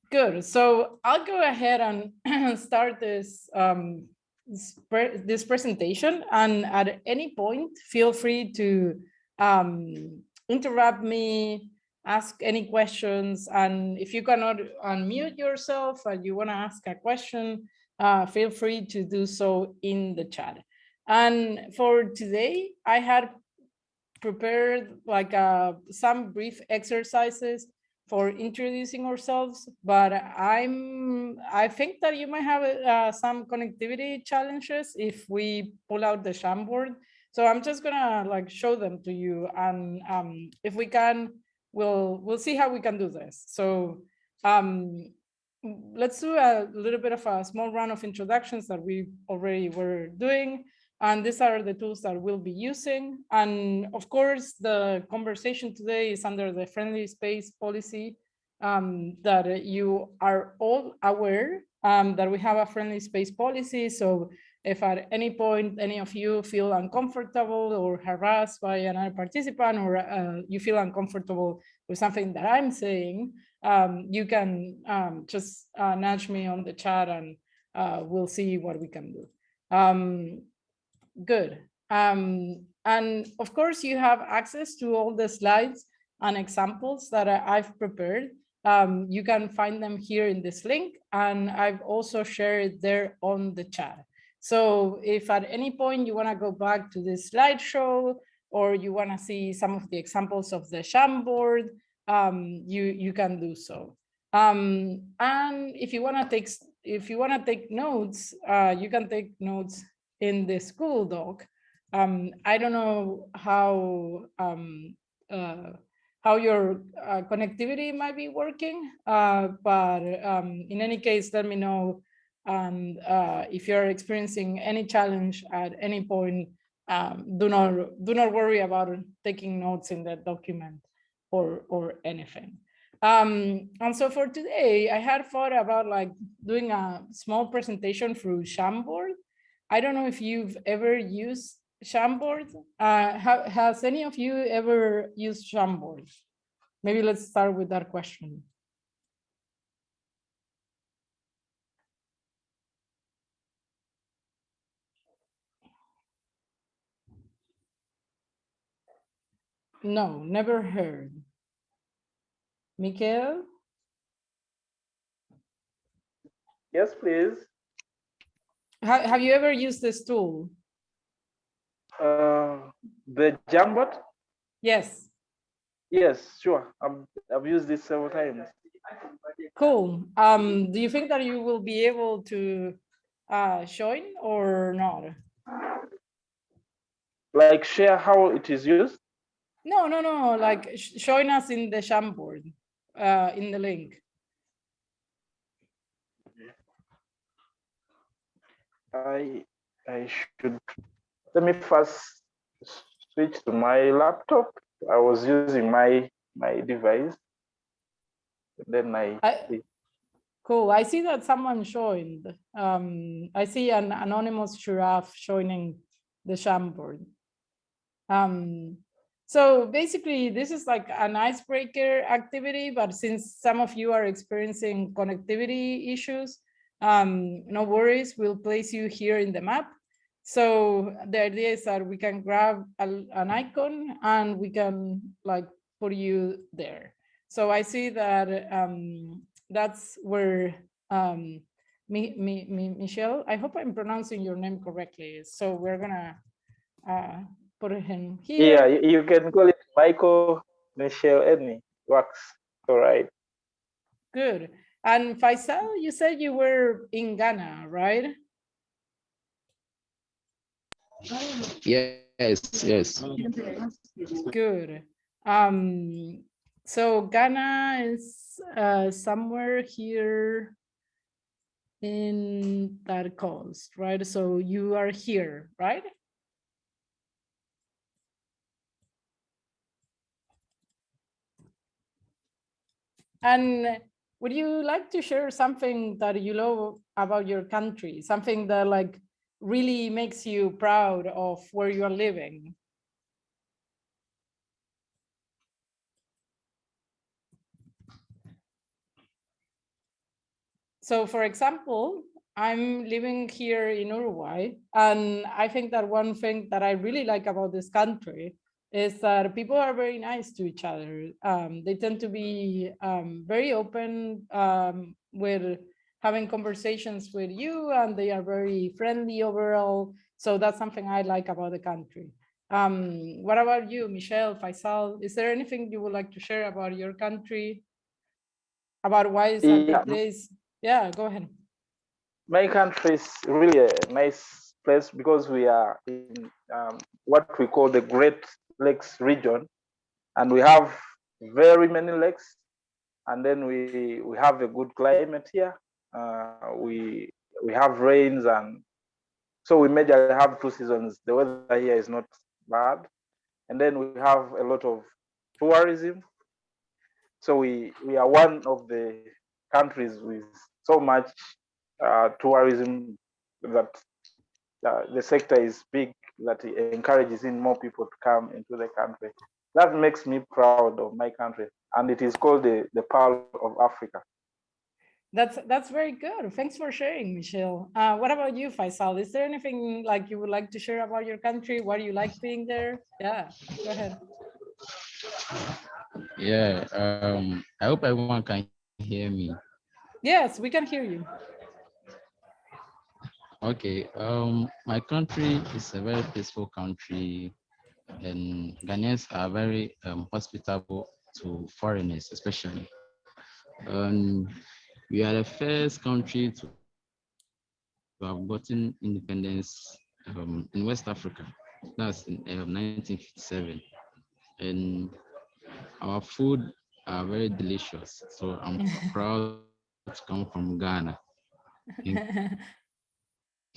Good. So I'll go ahead and start this presentation. And at any point, feel free to interrupt me, ask any questions. And if you cannot unmute yourself and you want to ask a question, feel free to do so in the chat. And for today, I had prepared like some brief exercises for introducing ourselves, but I think that you might have some connectivity challenges if we pull out the Jamboard. So I'm just gonna like show them to you, and if we can, we'll see how we can do this. So um, let's do a little bit of a small round of introductions that we already were doing. And these are the tools that we'll be using. And of course, the conversation today is under the friendly space policy that you are all aware that we have a friendly space policy. So if at any point any of you feel uncomfortable or harassed by another participant, or you feel uncomfortable with something that I'm saying, you can just nudge me on the chat, and we'll see what we can do. Good. And of course, you have access to all the slides and examples that I've prepared. You can find them here in this link, and I've also shared there on the chat. So if at any point you want to go back to this slideshow, or you want to see some of the examples of the Jamboard, you can do so. And if you want to take notes, you can take notes in the school doc. I don't know how your connectivity might be working, but in any case, let me know. And if you're experiencing any challenge at any point, do not worry about taking notes in that document or anything. And so for today, I had thought about like doing a small presentation through Jamboard. I don't know if you've ever used Jamboard. Has any of you ever used Jamboard? Maybe let's start with that question. No, never heard. Mikael? Yes, please. Have you ever used this tool? The Jamboard? Yes. Yes, sure. I've used this several times. Cool. Do you think that you will be able to join or not? Like share how it is used? No. Like join us in the Jamboard, in the link. I should. Let me first switch to my laptop. I was using my device. Then Cool. I see that someone joined. I see an anonymous giraffe joining the Jamboard. So basically, this is like an icebreaker activity, but since some of you are experiencing connectivity issues, no worries, we'll place you here in the map. So the idea is that we can grab an icon and we can like put you there. So I see that that's where Michelle, I hope I'm pronouncing your name correctly. So we're gonna put him here. yeah, you can call it Michael, Michelle, Edney. Works. All right. Good. And Faisal, you said you were in Ghana, right? Yes. Good. So Ghana is somewhere here in that coast, right? So you are here, right? And would you like to share something that you love about your country, something that like really makes you proud of where you are living? So for example, I'm living here in Uruguay, and I think that one thing that I really like about this country is that people are very nice to each other. They tend to be very open with having conversations with you, and they are very friendly overall. So that's something I like about the country. What about you, Michelle, Faisal? Is there anything you would like to share about your country, about why it's a Yeah, good place? Yeah, go ahead. my country is really a nice place because we are in what we call the Great Lakes region, and we have very many lakes, and then we have a good climate here. We have rains, and so we majorly have 2 seasons. The weather here is not bad, and then we have a lot of tourism. So we are one of the countries with so much tourism that the sector is big, that it encourages in more people to come into the country. That makes me proud of my country, and it is called the Pearl of Africa. That's very good. Thanks for sharing, Michelle. What about you, Faisal? Is there anything like you would like to share about your country? Why do you like being there? Yeah, go ahead. Yeah, I hope everyone can hear me. Yes, we can hear you. Okay, my country is a very peaceful country, and Ghanaians are very hospitable to foreigners, especially. Um, we are the first country to have gotten independence in West Africa. That's in 1957, and our food are very delicious. So I'm proud to come from Ghana. Thank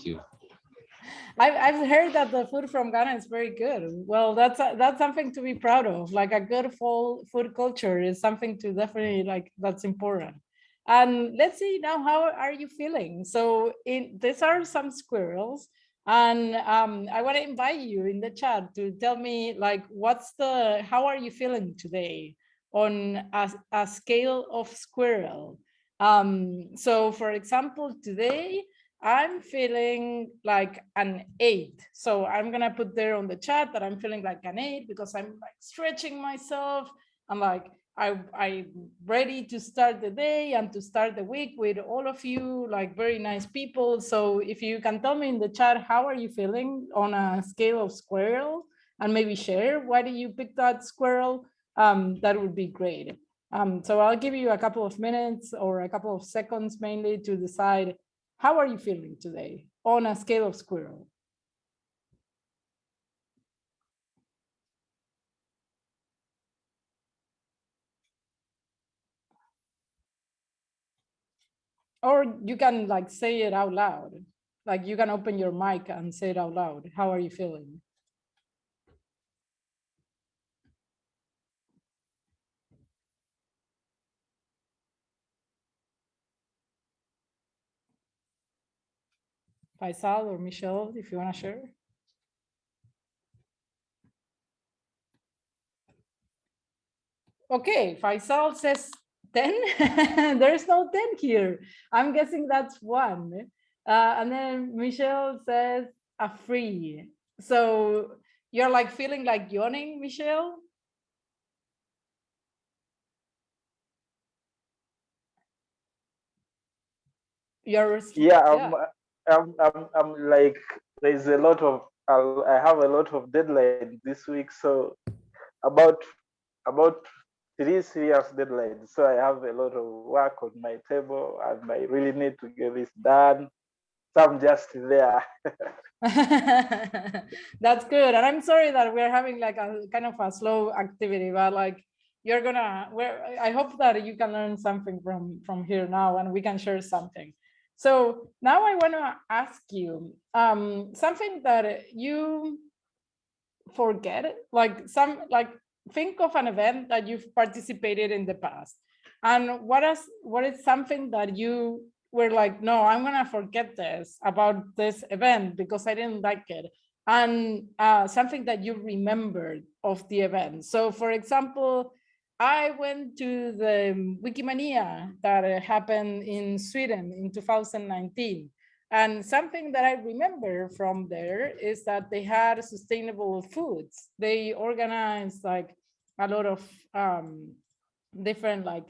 you. I've heard that the food from Ghana is very good. Well, that's something to be proud of. Like a good full food culture is something to definitely like. That's important. And let's see now, how are you feeling? So these are some squirrels, and I want to invite you in the chat to tell me like how are you feeling today on a scale of squirrel. So for example, today I'm feeling like an 8. So I'm gonna put there on the chat that I'm feeling like an 8 because I'm like stretching myself. I'm like I'm ready to start the day and to start the week with all of you, like very nice people. So if you can tell me in the chat, how are you feeling on a scale of squirrel, and maybe share why did you pick that squirrel? That would be great. So I'll give you a couple of minutes or a couple of seconds mainly to decide how are you feeling today on a scale of squirrel? Or you can like say it out loud. Like you can open your mic and say it out loud. How are you feeling? Faisal or Michelle, if you want to share. Okay, Faisal says 10. There's no 10 here. I'm guessing that's 1. And then Michelle says a 3. So you're like feeling like yawning, Michelle? You're, Yeah, yeah. I'm like, there's a lot of, I have a lot of deadlines this week, so about 3 serious deadlines. So I have a lot of work on my table, and I really need to get this done. So I'm just there. That's good. And I'm sorry that we're having like a kind of a slow activity, but like I hope that you can learn something from here now and we can share something. So now I want to ask you something that you forget, like think of an event that you've participated in the past, and what is something that you were like, no, I'm gonna forget this about this event because I didn't like it, and something that you remembered of the event. So for example, I went to the Wikimania that happened in Sweden in 2019. And something that I remember from there is that they had sustainable foods. They organized like a lot of different, like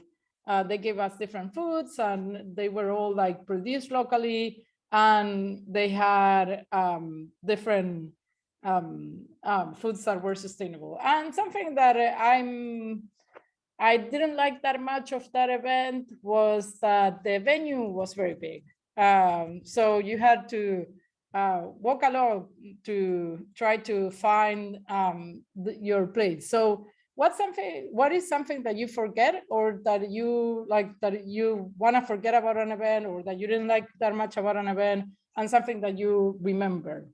they gave us different foods and they were all like produced locally, and they had different foods that were sustainable. And something that I didn't like that much of that event was that the venue was very big. So you had to walk along to try to find your place. So what is something that you forget, or that you like, that you want to forget about an event, or that you didn't like that much about an event, and something that you remember?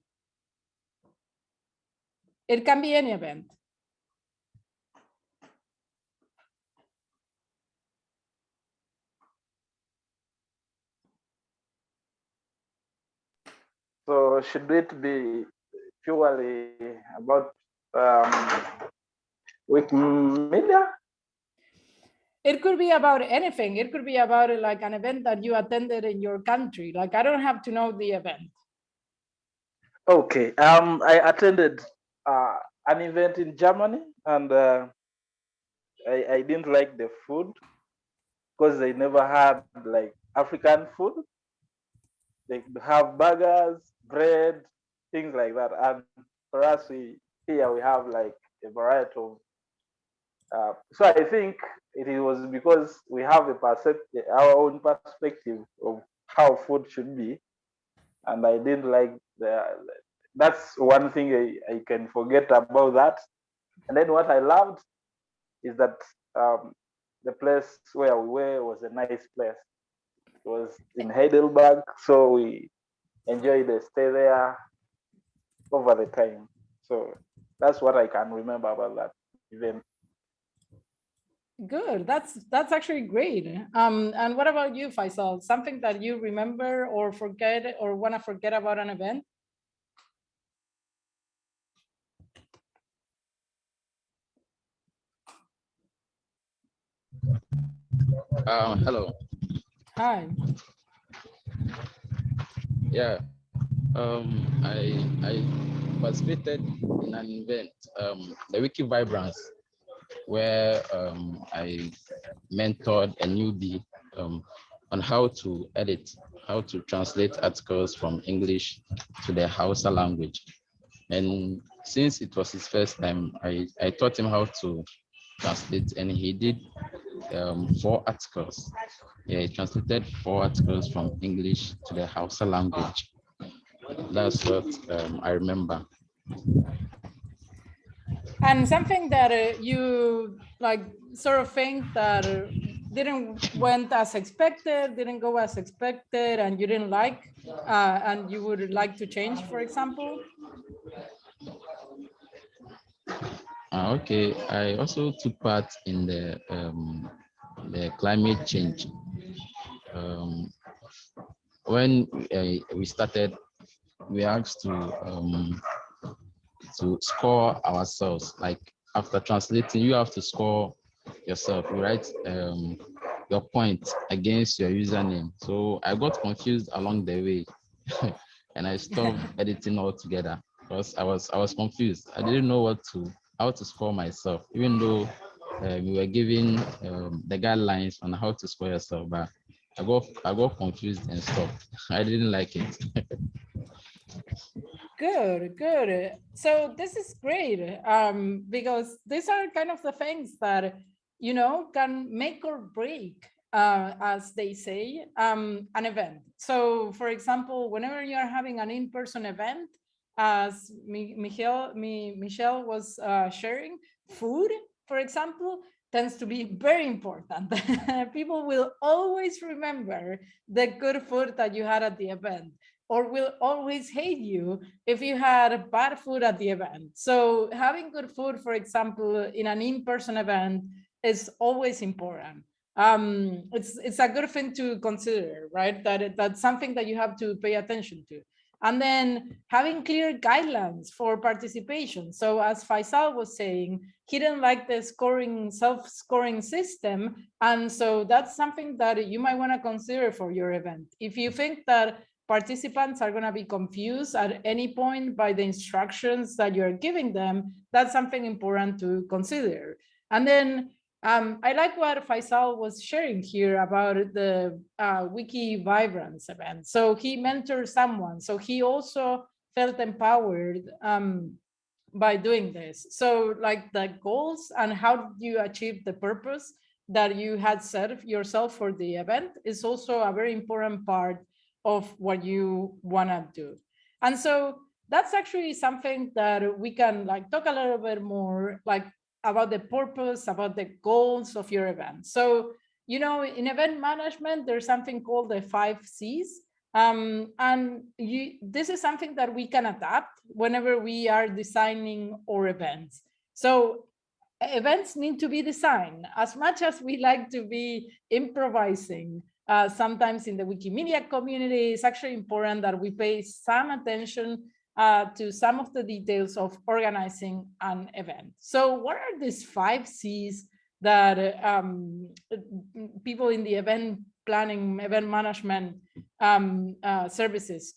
It can be any event. So should it be purely about Wikimedia? It could be about anything. It could be about like an event that you attended in your country. Like, I don't have to know the event. Okay. I attended an event in Germany, and I didn't like the food because they never had like African food. They have burgers, bread, things like that. And for us, here we have like a variety of. So I think it was because we have our own perspective of how food should be, and I didn't like the. That's one thing I can forget about that. And then what I loved is that the place where we were was a nice place. It was in Heidelberg, so we enjoyed the stay there over the time. So that's what I can remember about that event. Good. That's actually great. And what about you, Faisal? Something that you remember or forget or want to forget about an event? Hello. Hi. Yeah. I participated in an event, the Wiki Vibrance, where I mentored a newbie on how to edit, how to translate articles from English to the Hausa language. And since it was his first time, I taught him how to translate, and he did 4 articles. Yeah, he translated 4 articles from English to the Hausa language. That's what I remember. And something that you like sort of think that didn't went as expected, didn't go as expected, and you didn't like, and you would like to change, for example? Okay, I also took part in the climate change. Um, when we started, we asked to score ourselves. Like after translating, you have to score yourself. You write your point against your username. So I got confused along the way, and I stopped editing altogether because I was confused. I didn't know how to score myself, even though we were given the guidelines on how to score yourself, but I got confused and stopped. I didn't like it. Good, good. So this is great, because these are kind of the things that, can make or break, as they say, an event. So for example, whenever you're having an in-person event, as Michelle was sharing, food, for example, tends to be very important. People will always remember the good food that you had at the event, or will always hate you if you had bad food at the event. So having good food, for example, in an in-person event is always important. It's a good thing to consider, right? That's something that you have to pay attention to. And then having clear guidelines for participation. So as Faisal was saying, he didn't like the self-scoring system. And so that's something that you might want to consider for your event. If you think that participants are going to be confused at any point by the instructions that you're giving them, that's something important to consider. And then I like what Faisal was sharing here about the Wiki Vibrance event. So he mentored someone. So he also felt empowered by doing this. So like the goals and how you achieve the purpose that you had set yourself for the event is also a very important part of what you want to do. And so that's actually something that we can like talk a little bit more like about the purpose, about the goals of your event. So, you know, in event management, there's something called the 5 C's. And this is something that we can adapt whenever we are designing our events. So events need to be designed. As much as we like to be improvising, sometimes in the Wikimedia community, it's actually important that we pay some attention to some of the details of organizing an event. So what are these 5 C's that people in the event planning, event management services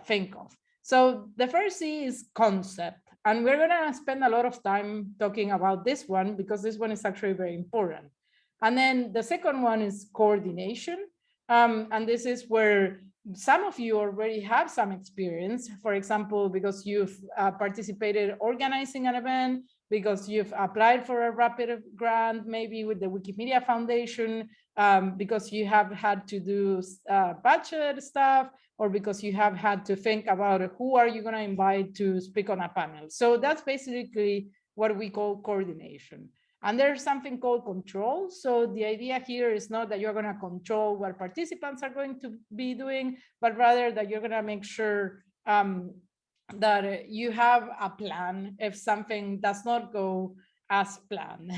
think of? So the first C is concept. And we're going to spend a lot of time talking about this one because this one is actually very important. And then the second one is coordination. And this is where some of you already have some experience, for example, because you've participated organizing an event, because you've applied for a rapid grant, maybe with the Wikimedia Foundation, because you have had to do budget stuff, or because you have had to think about who are you going to invite to speak on a panel. So that's basically what we call coordination. And there's something called control. So the idea here is not that you're going to control what participants are going to be doing, but rather that you're going to make sure that you have a plan if something does not go as planned.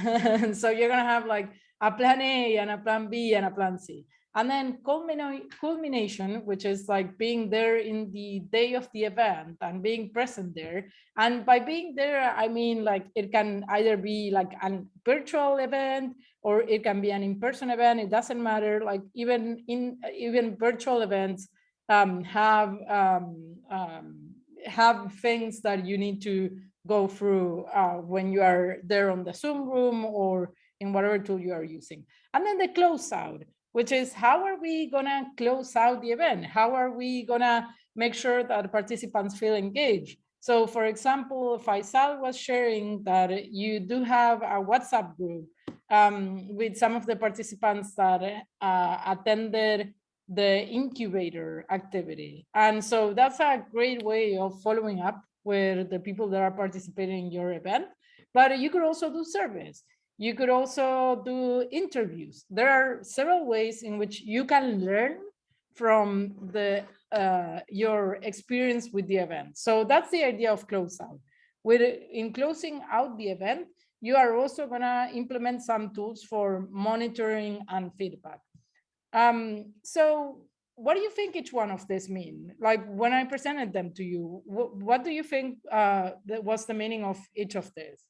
So you're going to have like a plan A and a plan B and a plan C. And then culmination, which is like being there in the day of the event and being present there. And by being there, I mean like it can either be like a virtual event or it can be an in-person event. It doesn't matter. Like even virtual events have things that you need to go through when you are there on the Zoom room or in whatever tool you are using. And then the closeout, which is how are we gonna close out the event? How are we gonna make sure that participants feel engaged? So for example, Faisal was sharing that you do have a WhatsApp group with some of the participants that attended the incubator activity. And so that's a great way of following up with the people that are participating in your event. But you could also do surveys. You could also do interviews. There are several ways in which you can learn from your experience with the event. So that's the idea of closeout. In closing out the event, you are also gonna implement some tools for monitoring and feedback. So what do you think each one of these mean? Like when I presented them to you, what do you think that was the meaning of each of these?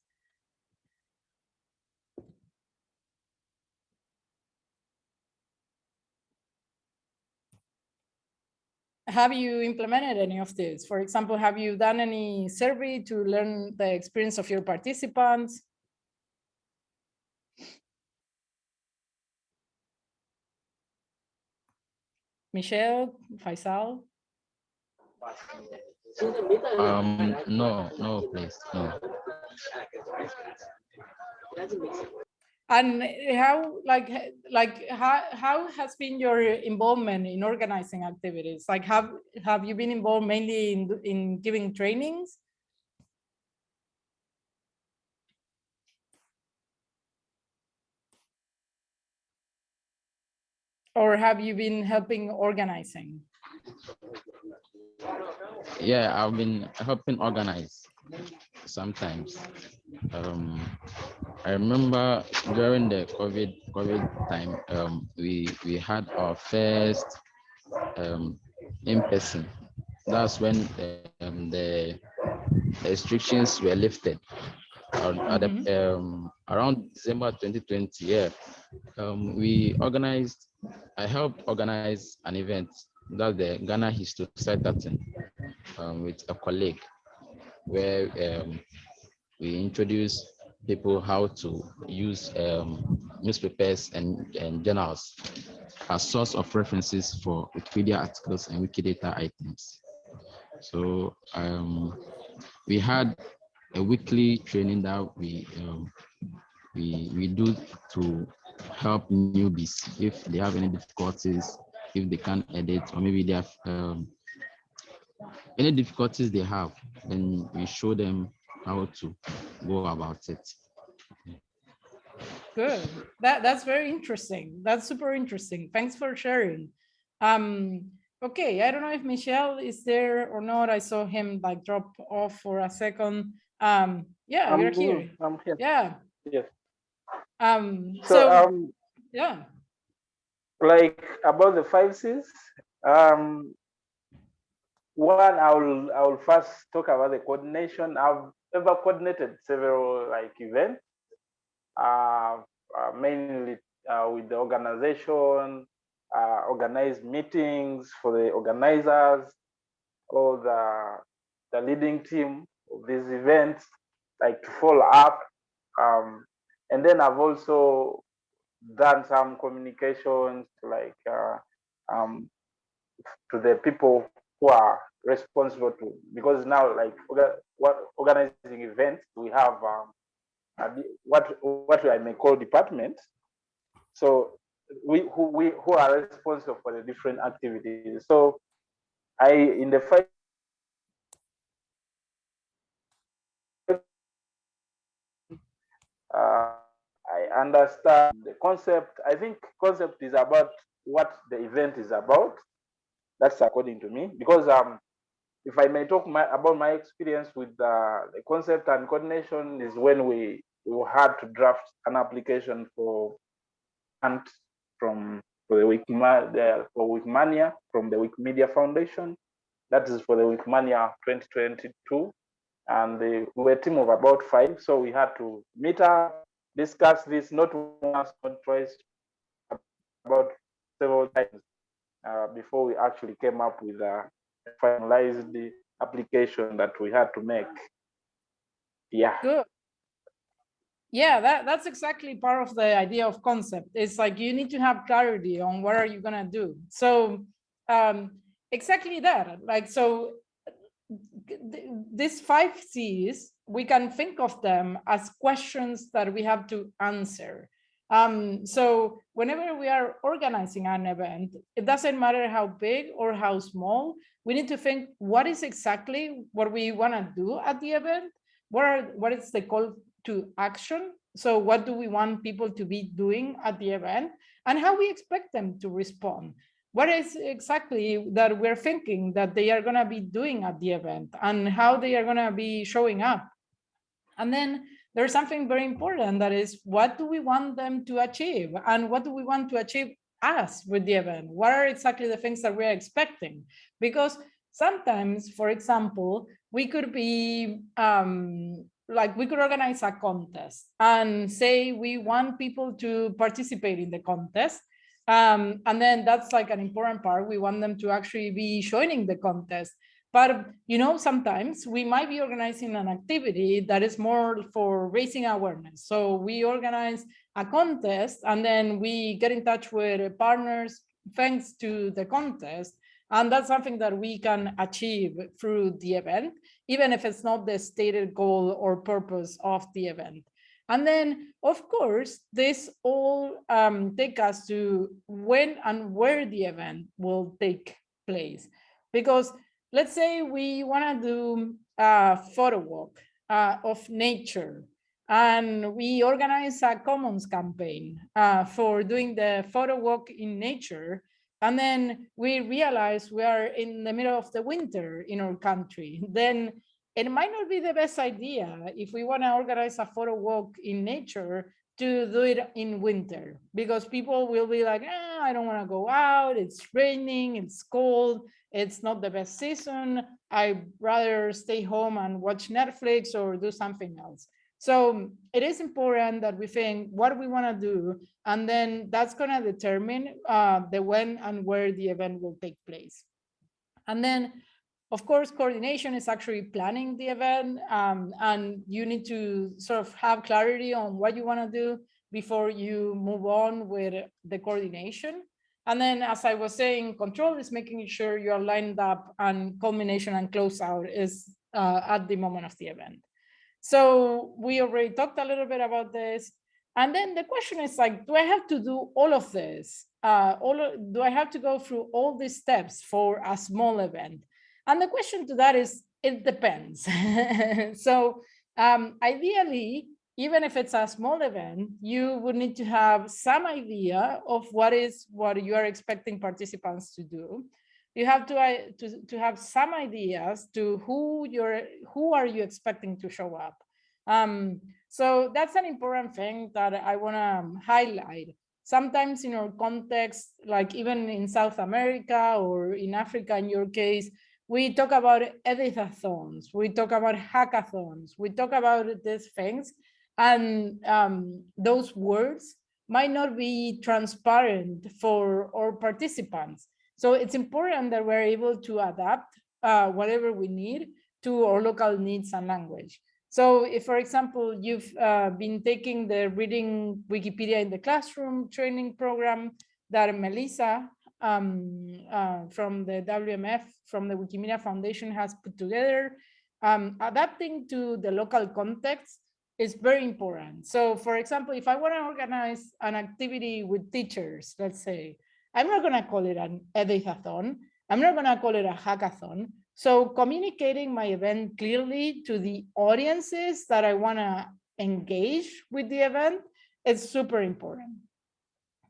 Have you implemented any of this? For example, have you done any survey to learn the experience of your participants? Michelle, Faisal? No, please, no. And how has been your involvement in organizing activities? Like have you been involved mainly in giving trainings? Or have you been helping organizing? Yeah, I've been helping organize sometimes. I remember during the COVID time, we had our first in-person that's when the restrictions were lifted. Around December 2020, yeah, I helped organize an event, that's the Ghana History Society thing, with a colleague, where we introduced people how to use newspapers and journals as source of references for Wikipedia articles and Wikidata items. So we had a weekly training that we do to help newbies if they have any difficulties, if they can't edit, or maybe they have any difficulties they have, then we show them how to go about it. Good. That's very interesting. That's super interesting. Thanks for sharing. Okay, I don't know if Michelle is there or not. I saw him like drop off for a second. Yeah, you're here. I'm here. Yeah. Yes. So yeah. Like about the 5Cs, one, I will first talk about the coordination. I've ever coordinated several like events, mainly with the organization, organized meetings for the organizers or the leading team of these events, like to follow up. And then I've also done some communications like to the people who are responsible to, because now like organizing events, we have what I may call departments. So who are responsible for the different activities. So in the fight, I understand the concept. I think concept is about what the event is about. That's according to me, because if I may talk about my experience with the concept and coordination is when we had to draft an application for grant for the Wikimania from the Wikimedia Foundation. That is for the Wikimania 2022. And we were a team of about 5. So we had to meet up, discuss this, not once, not twice, about several times before we actually came up with finalized the application that we had to make. Yeah. Good. Yeah, that's exactly part of the idea of concept. It's like you need to have clarity on what are you gonna do. So exactly that. Like, so these 5Cs, we can think of them as questions that we have to answer. So whenever we are organizing an event, it doesn't matter how big or how small, we need to think what is exactly what we want to do at the event, what is the call to action. So what do we want people to be doing at the event, and how we expect them to respond. What is exactly that we're thinking that they are going to be doing at the event, and how they are going to be showing up. And then there's something very important, that is, what do we want them to achieve, and what do we want to achieve us with the event? What are exactly the things that we're expecting? Because sometimes, for example, we could be like, we could organize a contest and say we want people to participate in the contest. And then that's like an important part. We want them to actually be joining the contest. But, you know, sometimes we might be organizing an activity that is more for raising awareness. So we organize a contest, and then we get in touch with partners thanks to the contest. And that's something that we can achieve through the event, even if it's not the stated goal or purpose of the event. And then, of course, this all take us to when and where the event will take place. Because let's say we want to do a photo walk of nature, and we organize a commons campaign for doing the photo walk in nature. And then we realize we are in the middle of the winter in our country. Then it might not be the best idea, if we want to organize a photo walk in nature, to do it in winter, because people will be like, I don't want to go out, it's raining, it's cold, it's not the best season, I'd rather stay home and watch Netflix or do something else. So it is important that we think what we want to do, and then that's going to determine the when and where the event will take place. And then, of course, coordination is actually planning the event, and you need to sort of have clarity on what you want to do before you move on with the coordination. And then, as I was saying, control is making sure you are lined up, and culmination and closeout is at the moment of the event. So we already talked a little bit about this. And then the question is like, do I have to do all of this? Do I have to go through all these steps for a small event? And the question to that is, it depends. So ideally, even if it's a small event, you would need to have some idea of what you are expecting participants to do. You have to have some ideas to who are you expecting to show up. So that's an important thing that I want to highlight. Sometimes in our context, like even in South America or in Africa, in your case, we talk about editathons, we talk about hackathons, we talk about these things, and those words might not be transparent for our participants. So it's important that we're able to adapt whatever we need to our local needs and language. So if, for example, you've been taking the Reading Wikipedia in the Classroom training program that Melissa from the WMF, from the Wikimedia Foundation has put together, adapting to the local context is very important. So for example, if I want to organize an activity with teachers, let's say, I'm not going to call it an editathon. I'm not going to call it a hackathon. So communicating my event clearly to the audiences that I want to engage with the event is super important.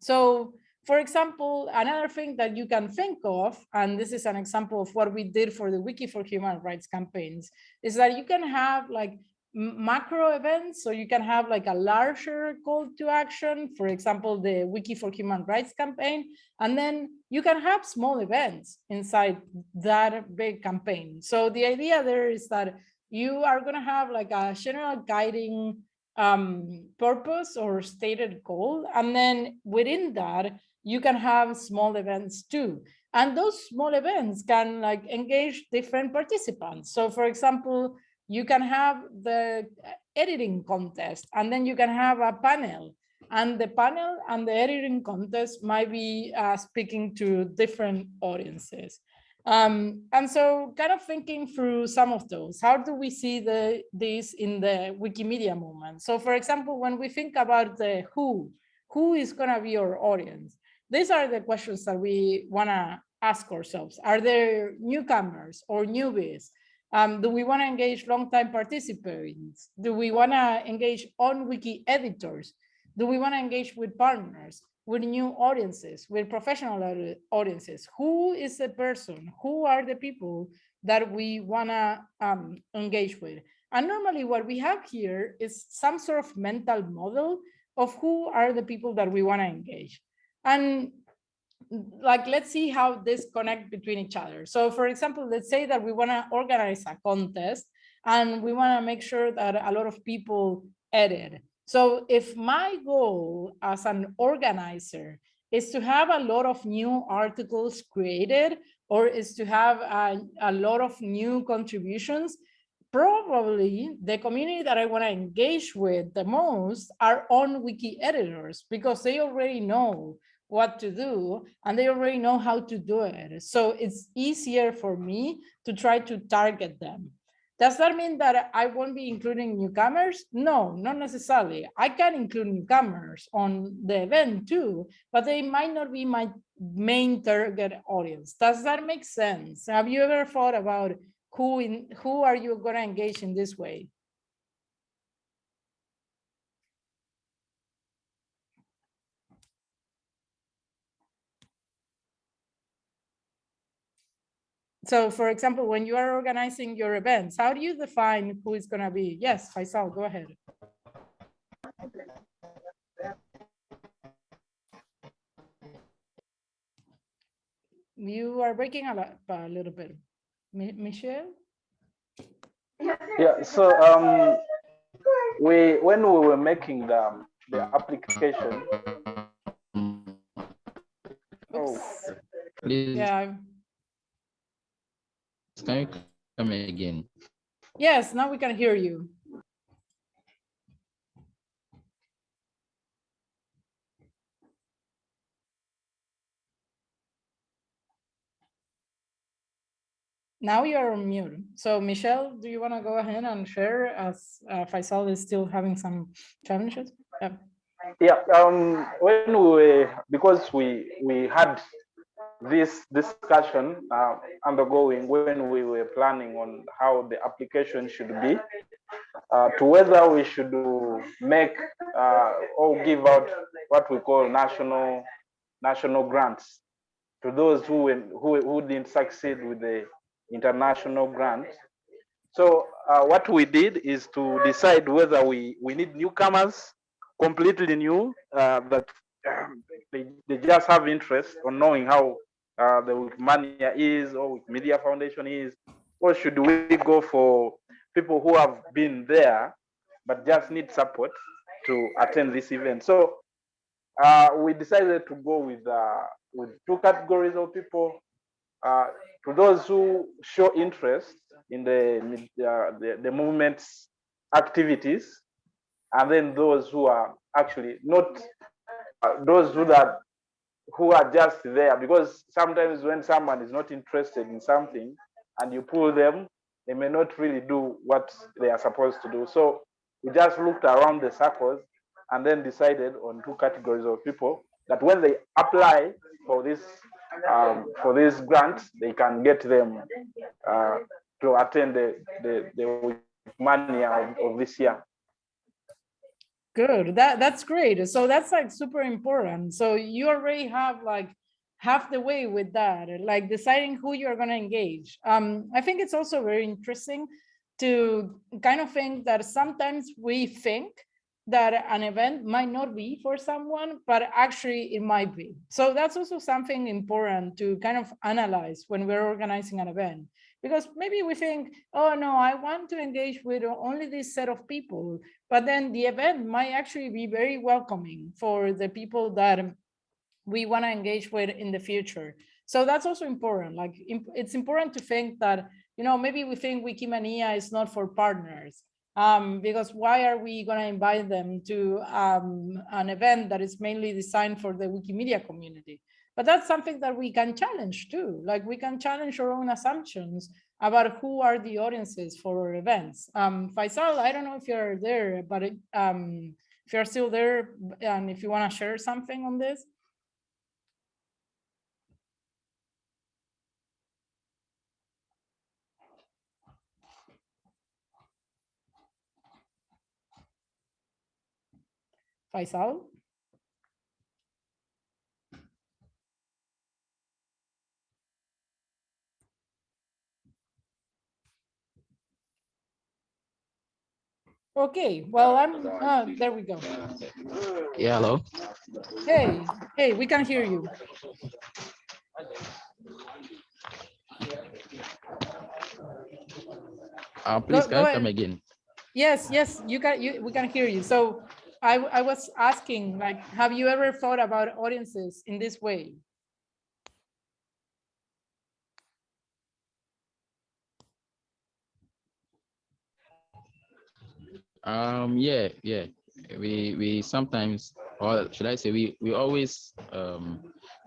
So for example, another thing that you can think of, and this is an example of what we did for the Wiki for Human Rights campaigns, is that you can have like macro events, so you can have like a larger call to action, for example, the Wiki for Human Rights campaign, and then you can have small events inside that big campaign. So the idea there is that you are going to have like a general guiding purpose or stated goal, and then within that you can have small events too, and those small events can like engage different participants. So for example, you can have the editing contest, and then you can have a panel, and the panel and the editing contest might be speaking to different audiences. And so kind of thinking through some of those, how do we see this in the Wikimedia movement? So for example, when we think about the who is gonna be our audience? These are the questions that we wanna ask ourselves. Are there newcomers or newbies? Do we wanna engage longtime participants? Do we wanna engage on-wiki editors? Do we wanna engage with partners, with new audiences, with professional audiences? Who is the person? Who are the people that we wanna engage with? And normally what we have here is some sort of mental model of who are the people that we wanna engage. And like, let's see how this connect between each other. So for example, let's say that we wanna organize a contest and we wanna make sure that a lot of people edit. So if my goal as an organizer is to have a lot of new articles created, or is to have a lot of new contributions, probably the community that I want to engage with the most are on-wiki editors, because they already know what to do and they already know how to do it. So it's easier for me to try to target them. Does that mean that I won't be including newcomers? No, not necessarily. I can include newcomers on the event too, but they might not be my main target audience. Does that make sense? Have you ever thought about who are you going to engage in this way? So for example, when you are organizing your events, how do you define who is going to be? Yes, Faisal, go ahead. You are breaking a little bit. Michelle? Yeah, so when we were making the application, Oops. Please, Yeah. can you come again? Yes, now we can hear you. Now you're on mute. So Michelle, do you want to go ahead and share as Faisal is still having some challenges? yeah, when we were, because we had this discussion undergoing when we were planning on how the application should be, to whether we should make or give out what we call national grants to those who didn't succeed with the international grant. So what we did is to decide whether we need newcomers, completely new, that they just have interest on knowing how the Wikimania is or Wikimedia Foundation is, or should we go for people who have been there but just need support to attend this event. So we decided to go with two categories of people. To those who show interest in the movement's activities, and then those who are actually not those who are just there, because sometimes when someone is not interested in something and you pull them, they may not really do what they are supposed to do. So we just looked around the circles and then decided on two categories of people that when they apply for this grant, they can get them to attend the money of this year. Good. That's great. So that's like super important. So you already have like half the way with that, like deciding who you're going to engage. I think it's also very interesting to kind of think that sometimes we think that an event might not be for someone, but actually it might be. So that's also something important to kind of analyze when we're organizing an event, because maybe we think, oh no, I want to engage with only this set of people, but then the event might actually be very welcoming for the people that we want to engage with in the future. So that's also important. Like it's important to think that, maybe we think Wikimania is not for partners, because why are we going to invite them to an event that is mainly designed for the Wikimedia community? But that's something that we can challenge too. Like we can challenge our own assumptions about who are the audiences for our events. Faisal, I don't know if you're there, but if you're still there and if you want to share something on this. Faisal? Okay, well, there we go. Yeah, hello. Hey, we can hear you. Please, can you come again? Yes, we can hear you. So I was asking, like, have you ever thought about audiences in this way? Yeah. We sometimes, or should I say, we always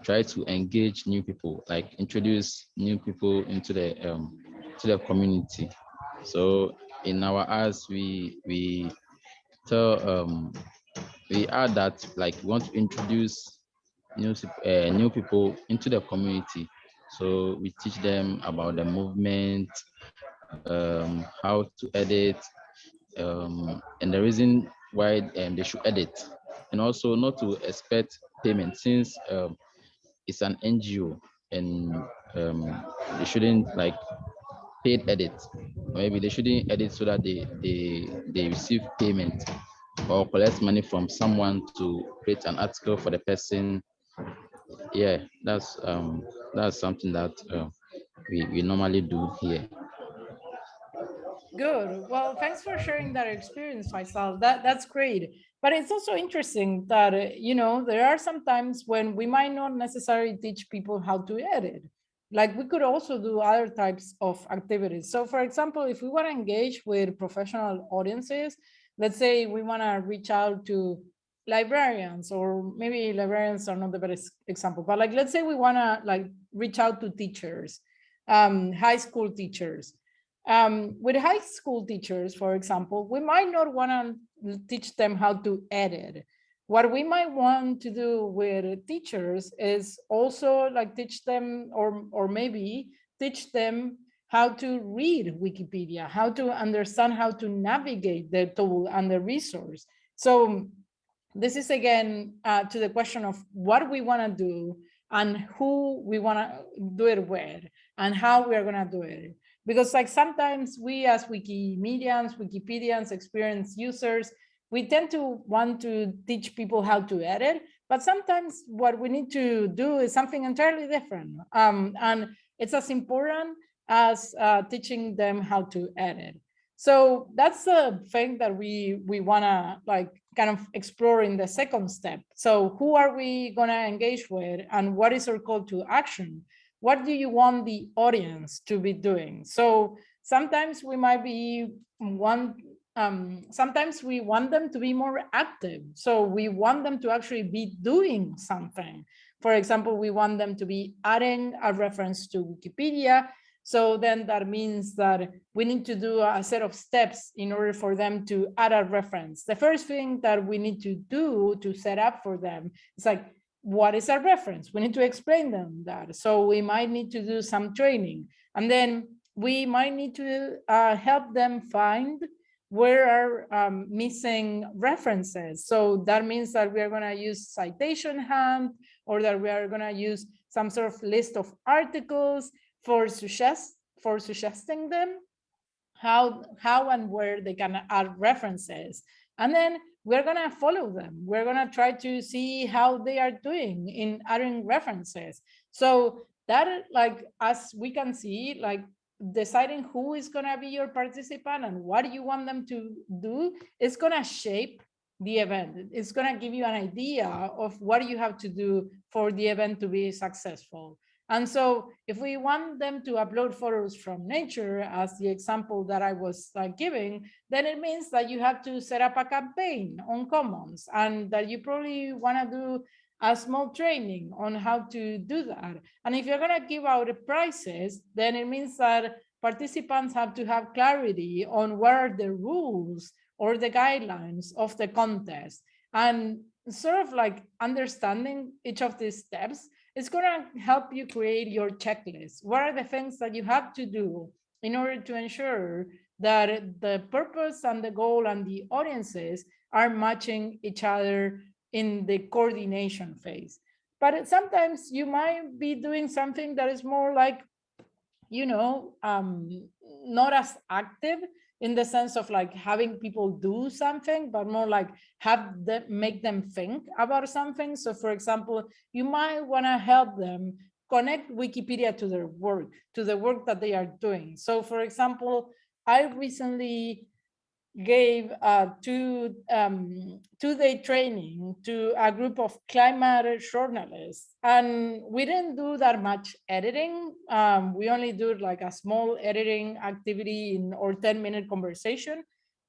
try to engage new people, like introduce new people into the community. So in our ads, we tell we add that like we want to introduce new people into the community. So we teach them about the movement, how to edit, and the reason why they should edit, and also not to expect payment since it's an NGO, and they shouldn't like paid edit. Maybe they shouldn't edit so that they receive payment or collect money from someone to create an article for the person. Yeah, that's that's something that we normally do here. Good. Well, thanks for sharing that experience, Faisal. That's great. But it's also interesting that there are some times when we might not necessarily teach people how to edit. Like we could also do other types of activities. So, for example, if we want to engage with professional audiences, let's say we want to reach out to librarians, or maybe librarians are not the best example, but like let's say we want to like reach out to teachers, high school teachers. With high school teachers, for example, we might not want to teach them how to edit. What we might want to do with teachers is also like teach them, or maybe teach them how to read Wikipedia, how to understand how to navigate the tool and the resource. So this is again to the question of what we want to do and who we want to do it with and how we are going to do it. Because like sometimes we as Wikipedians, experienced users, we tend to want to teach people how to edit, but sometimes what we need to do is something entirely different. And it's as important as teaching them how to edit. So that's the thing that we want to like kind of explore in the second step. So who are we going to engage with, and what is our call to action? What do you want the audience to be doing? So sometimes we might be sometimes we want them to be more active. So we want them to actually be doing something. For example, we want them to be adding a reference to Wikipedia. So then that means that we need to do a set of steps in order for them to add a reference. The first thing that we need to do to set up for them is like, what is a reference? We need to explain them that. So we might need to do some training. And then we might need to help them find where are missing references. So that means that we are going to use citation hand, or that we are going to use some sort of list of articles for suggesting them how and where they can add references. And then we're going to follow them. We're going to try to see how they are doing in adding references. So that, like, as we can see, like deciding who is going to be your participant and what you want them to do is going to shape the event. It's going to give you an idea of what you have to do for the event to be successful. And so if we want them to upload photos from nature, as the example that I was giving, then it means that you have to set up a campaign on Commons, and that you probably want to do a small training on how to do that. And if you're going to give out prizes, then it means that participants have to have clarity on what are the rules or the guidelines of the contest. And sort of like understanding each of these steps, it's going to help you create your checklist. What are the things that you have to do in order to ensure that the purpose and the goal and the audiences are matching each other in the coordination phase? But sometimes you might be doing something that is more like, not as active in the sense of like having people do something, but more like make them think about something. So for example, you might want to help them connect Wikipedia to their work, to the work that they are doing. So for example, I recently gave a two-day training to a group of climate journalists, and we didn't do that much editing. We only do like a small editing activity in our 10-minute conversation,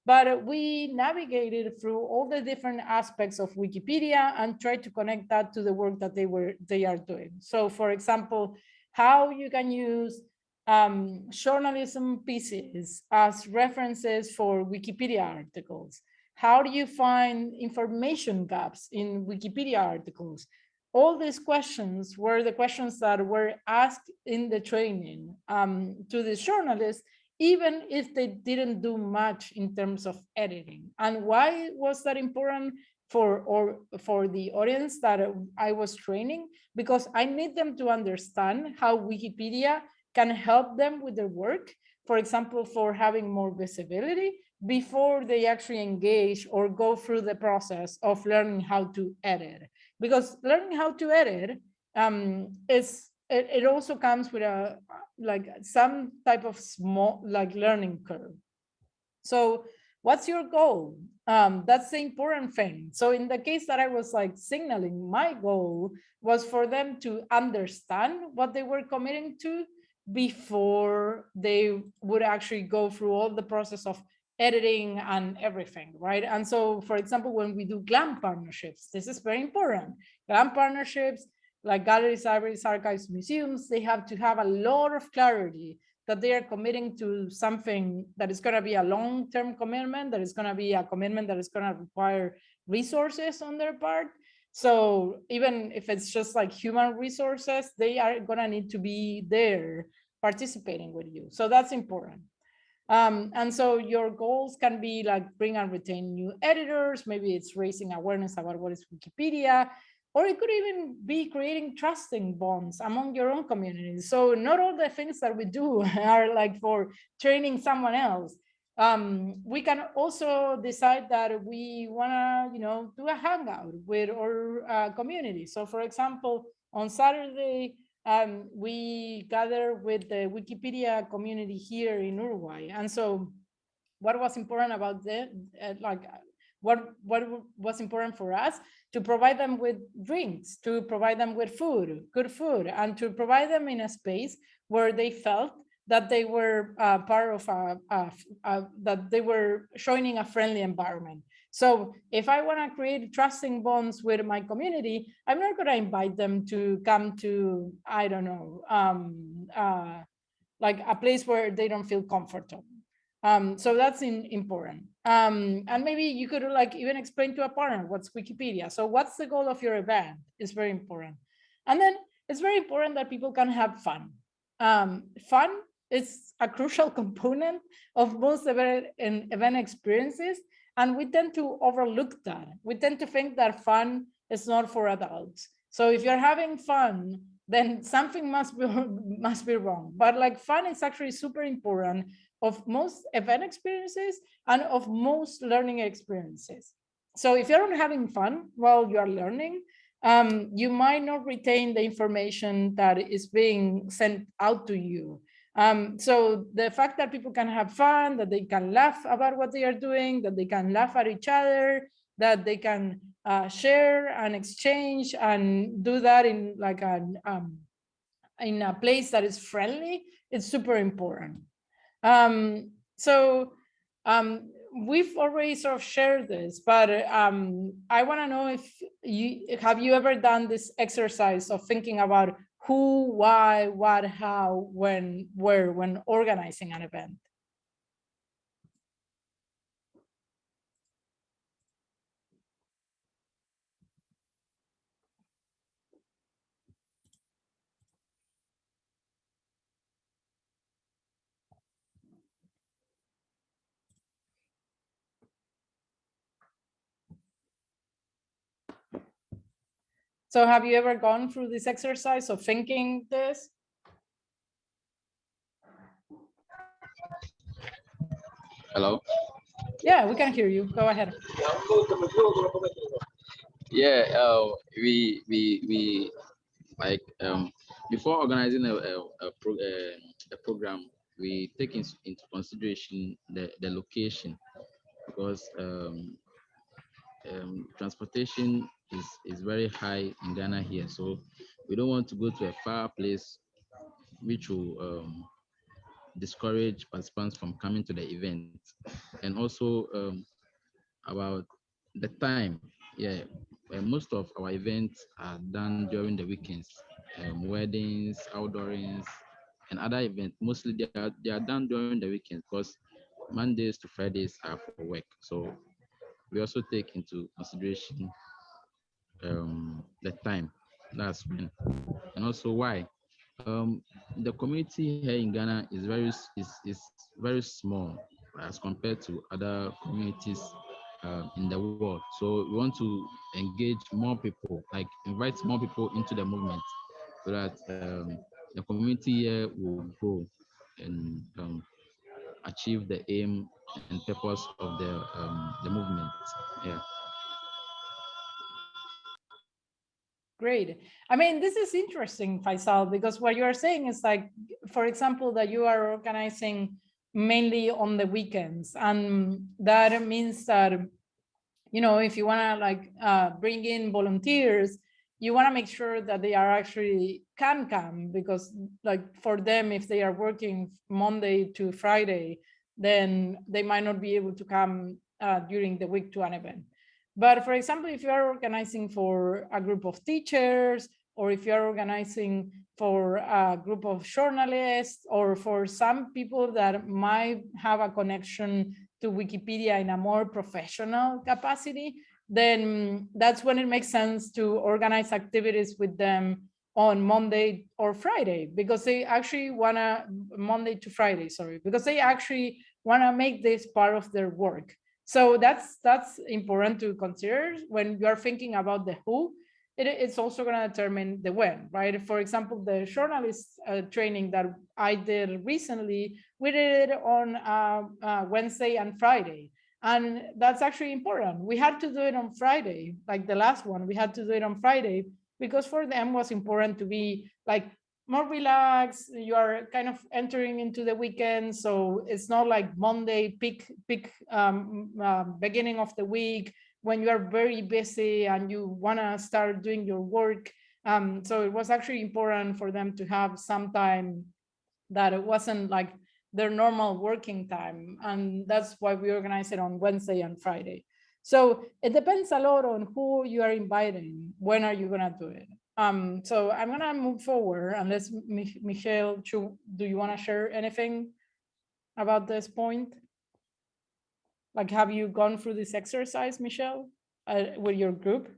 but we navigated through all the different aspects of Wikipedia and tried to connect that to the work that they are doing. So for example, how you can use journalism pieces as references for Wikipedia articles. How do you find information gaps in Wikipedia articles? All these questions were the questions that were asked in the training to the journalists, even if they didn't do much in terms of editing. And why was that important for the audience that I was training? Because I need them to understand how Wikipedia can help them with their work, for example, for having more visibility before they actually engage or go through the process of learning how to edit. Because learning how to edit is it also comes with a like some type of small like learning curve. So what's your goal? That's the important thing. So in the case that I was like signaling, my goal was for them to understand what they were committing to before they would actually go through all the process of editing and everything, right? And so, for example, when we do GLAM partnerships, this is very important. GLAM partnerships, like galleries, libraries, archives, museums, they have to have a lot of clarity that they are committing to something that is going to be a long-term commitment, that is going to be a commitment that is going to require resources on their part. So even if it's just like human resources, they are going to need to be there participating with you. So that's important. And so your goals can be like bring and retain new editors. Maybe it's raising awareness about what is Wikipedia, or it could even be creating trusting bonds among your own communities. So not all the things that we do are like for training someone else. We can also decide that we want to, do a hangout with our community. So for example, on Saturday, we gather with the Wikipedia community here in Uruguay. And so what was important about that, what was important for us to provide them with drinks, to provide them with food, good food, and to provide them in a space where they felt that they were part of that they were joining a friendly environment. So if I want to create trusting bonds with my community, I'm not going to invite them to come to, I don't know, like a place where they don't feel comfortable. So that's important. And maybe you could like even explain to a partner what's Wikipedia. So what's the goal of your event is very important. And then it's very important that people can have fun. Fun is a crucial component of most event experiences. And we tend to overlook that. We tend to think that fun is not for adults. So if you're having fun, then something must be wrong. But like fun is actually super important of most event experiences and of most learning experiences. So if you're not having fun while you are learning, you might not retain the information that is being sent out to you. So the fact that people can have fun, that they can laugh about what they are doing, that they can laugh at each other, that they can share and exchange and do that in like in a place that is friendly, it's super important. So we've already sort of shared this, but I want to know if you ever done this exercise of thinking about who, why, what, how, when, where, when organizing an event? So have you ever gone through this exercise of thinking this? Hello. Yeah, we can hear you. Go ahead. Yeah. We like before organizing a program, we take into consideration the location, because transportation is very high in Ghana here. So we don't want to go to a far place which will discourage participants from coming to the event. And also about the time. Yeah, most of our events are done during the weekends, weddings, outdoorings, and other events. Mostly they are done during the weekends, because Mondays to Fridays are for work. So we also take into consideration the time. That's when, and also why. The community here in Ghana is very small as compared to other communities in the world. So we want to engage more people, like invite more people into the movement, so that the community here will grow and achieve the aim and purpose of the movement. Yeah. Great. I mean, this is interesting, Faisal, because what you are saying is like, for example, that you are organizing mainly on the weekends. And that means that, you know, if you want to like bring in volunteers, you want to make sure that they are actually can come, because like for them, if they are working Monday to Friday, then they might not be able to come during the week to an event. But for example, if you are organizing for a group of teachers, or if you are organizing for a group of journalists, or for some people that might have a connection to Wikipedia in a more professional capacity, then that's when it makes sense to organize activities with them on Monday or Friday, because they actually want to, Monday to Friday, sorry, because they actually want to make this part of their work. So that's important to consider when you are thinking about the who. It's also going to determine the when, right? For example, the journalist training that I did recently, we did it on Wednesday and Friday. And that's actually important. We had to do it on Friday, like the last one, we had to do it on Friday, because for them it was important to be like more relaxed. You are kind of entering into the weekend, so it's not like Monday peak beginning of the week when you are very busy and you want to start doing your work. So it was actually important for them to have some time that it wasn't like their normal working time, and that's why we organize it on Wednesday and Friday. So it depends a lot on who you are inviting, when are you going to do it. So I'm going to move forward unless Michelle, do you want to share anything about this point? Like, have you gone through this exercise, Michelle, with your group?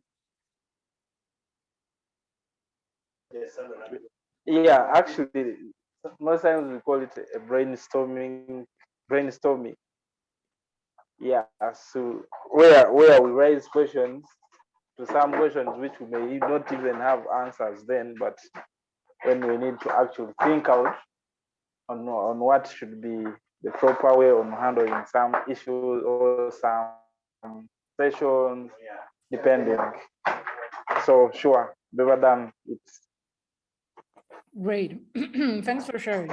Yeah, actually, most times we call it a brainstorming. Yeah, so where we raise questions to some questions which we may not even have answers then, but when we need to actually think out on what should be the proper way on handling some issues or some sessions, depending. So sure, better than it's Great. Thanks for sharing.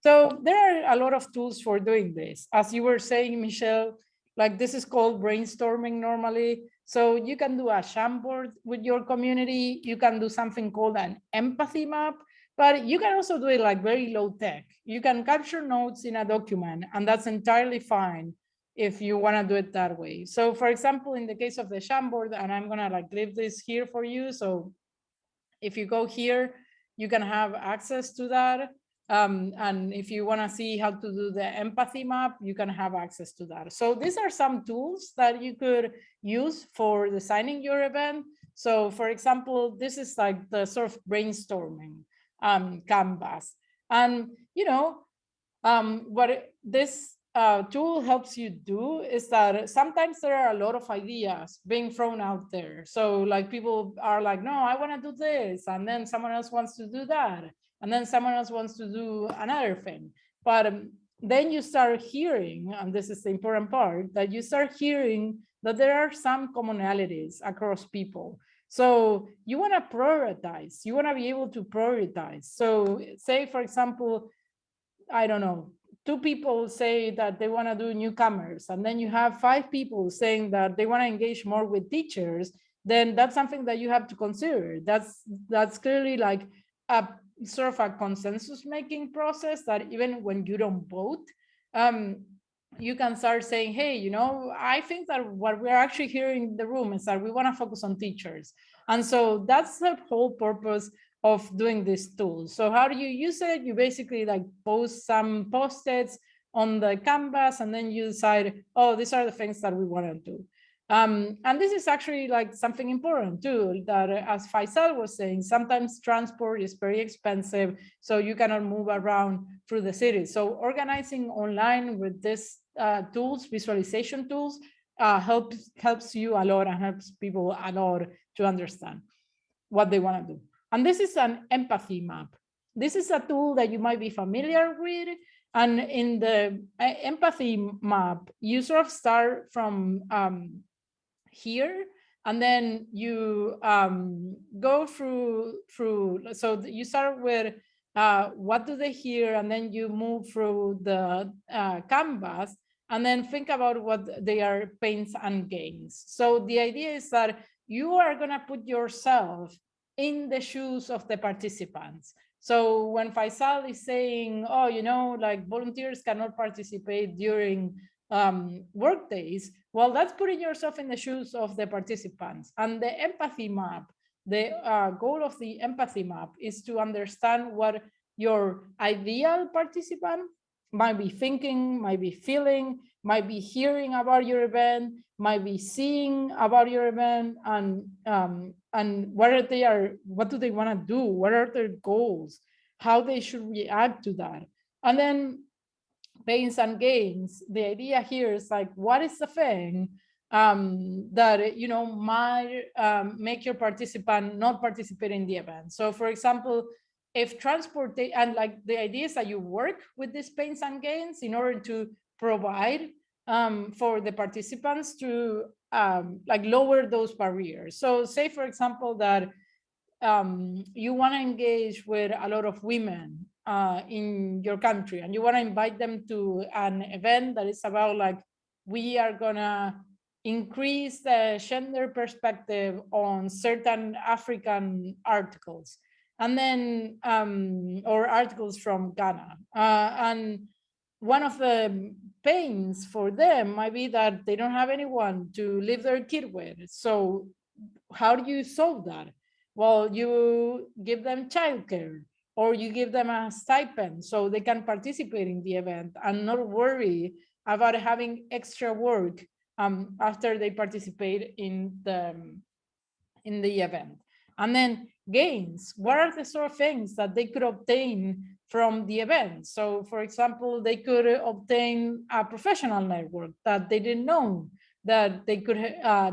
So there are a lot of tools for doing this. As you were saying, Michelle, like this is called brainstorming normally. So you can do a Jamboard with your community. You can do something called an empathy map, but you can also do it like very low tech. You can capture notes in a document, and that's entirely fine if you want to do it that way. So for example, in the case of the Jamboard, and I'm gonna like leave this here for you. So if you go here, you can have access to that. And if you want to see how to do the empathy map, you can have access to that. So these are some tools that you could use for designing your event. So for example, this is like the sort of brainstorming canvas. And, you know, what this tool helps you do is that sometimes there are a lot of ideas being thrown out there. So like people are like, no, I want to do this. And then someone else wants to do that. And then someone else wants to do another thing. But then you start hearing, and this is the important part, that you start hearing that there are some commonalities across people. So you want to prioritize, you want to be able to prioritize. So say, for example, I don't know, 2 people say that they want to do newcomers, and then you have 5 people saying that they want to engage more with teachers, then that's something that you have to consider. That's clearly like a sort of a consensus making process that even when you don't vote, you can start saying, hey, you know, I think that what we're actually hearing in the room is that we want to focus on teachers. And so that's the whole purpose of doing this tool. So how do you use it? You basically like post some post-its on the canvas, and then you decide, oh, these are the things that we want to do. And this is actually like something important too, that as Faisal was saying, sometimes transport is very expensive, so you cannot move around through the city. So organizing online with these tools, visualization tools, helps you a lot and helps people a lot to understand what they want to do. And this is an empathy map. This is a tool that you might be familiar with. And in the empathy map, you sort of start from here, And then you go through, so you start with what do they hear, and then you move through the canvas, and then think about what they are pains and gains. So the idea is that you are going to put yourself in the shoes of the participants. So when Faisal is saying, oh, you know, like volunteers cannot participate during work days, well, that's putting yourself in the shoes of the participants. And the empathy map, the goal of the empathy map is to understand what your ideal participant might be thinking, might be feeling, might be hearing about your event, might be seeing about your event, and what do they want to do? What are their goals? How they should react to that? And then pains and gains. The idea here is like, what is the thing that you know might make your participant not participate in the event? So, for example, if transport and like the idea is that you work with these pains and gains in order to provide for the participants to like lower those barriers. So, say for example that you want to engage with a lot of women in your country, and you want to invite them to an event that is about like, we are gonna increase the gender perspective on certain African articles, and then or articles from Ghana, and one of the pains for them might be that they don't have anyone to leave their kid with. So how do you solve that? Well, you give them childcare, or you give them a stipend so they can participate in the event and not worry about having extra work after they participate in the event. And then gains, what are the sort of things that they could obtain from the event? So for example, they could obtain a professional network that they didn't know that they could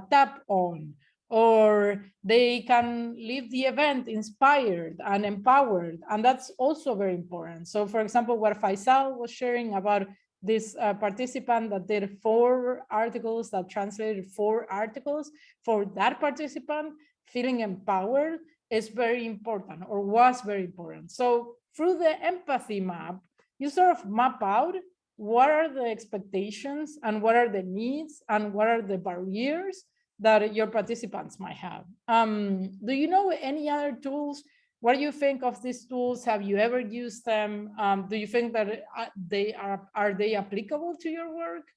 tap on, or they can leave the event inspired and empowered, and that's also very important. So for example, what Faisal was sharing about this participant that did 4 articles, that translated 4 articles, for that participant, feeling empowered is very important, or was very important. So through the empathy map, you sort of map out what are the expectations and what are the needs and what are the barriers that your participants might have. Do you know any other tools? What do you think of these tools? Have you ever used them? Do you think that they are they applicable to your work?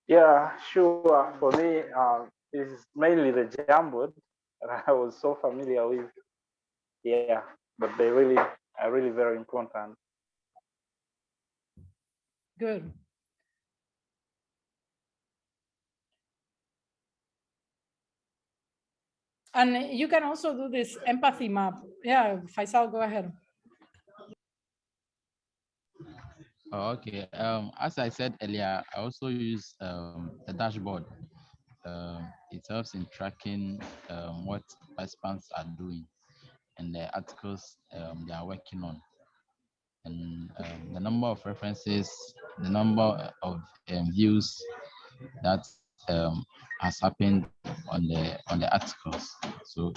Yeah, sure. For me, it's mainly the Jamboard that I was so familiar with. Yeah, but they really are really very important. Good. And you can also do this empathy map. Yeah, Faisal, go ahead. Oh, okay. As I said earlier, I also use the dashboard. It helps in tracking what participants are doing and the articles they are working on, and the number of references, the number of views that has happened on the articles. So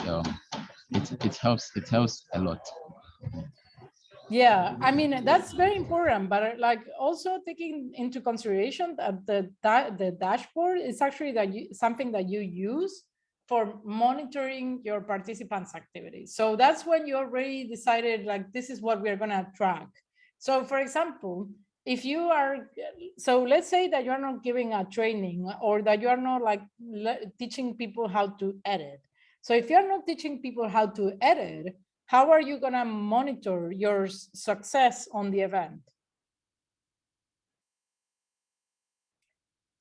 it helps a lot. Yeah, I mean, that's very important, but like also taking into consideration that the dashboard is actually something that you use for monitoring your participants' activities. So that's when you already decided like, this is what we're gonna track. So for example, if you are, so let's say that you're not giving a training, or that you are not like teaching people how to edit. So if you're not teaching people how to edit, how are you going to monitor your success on the event?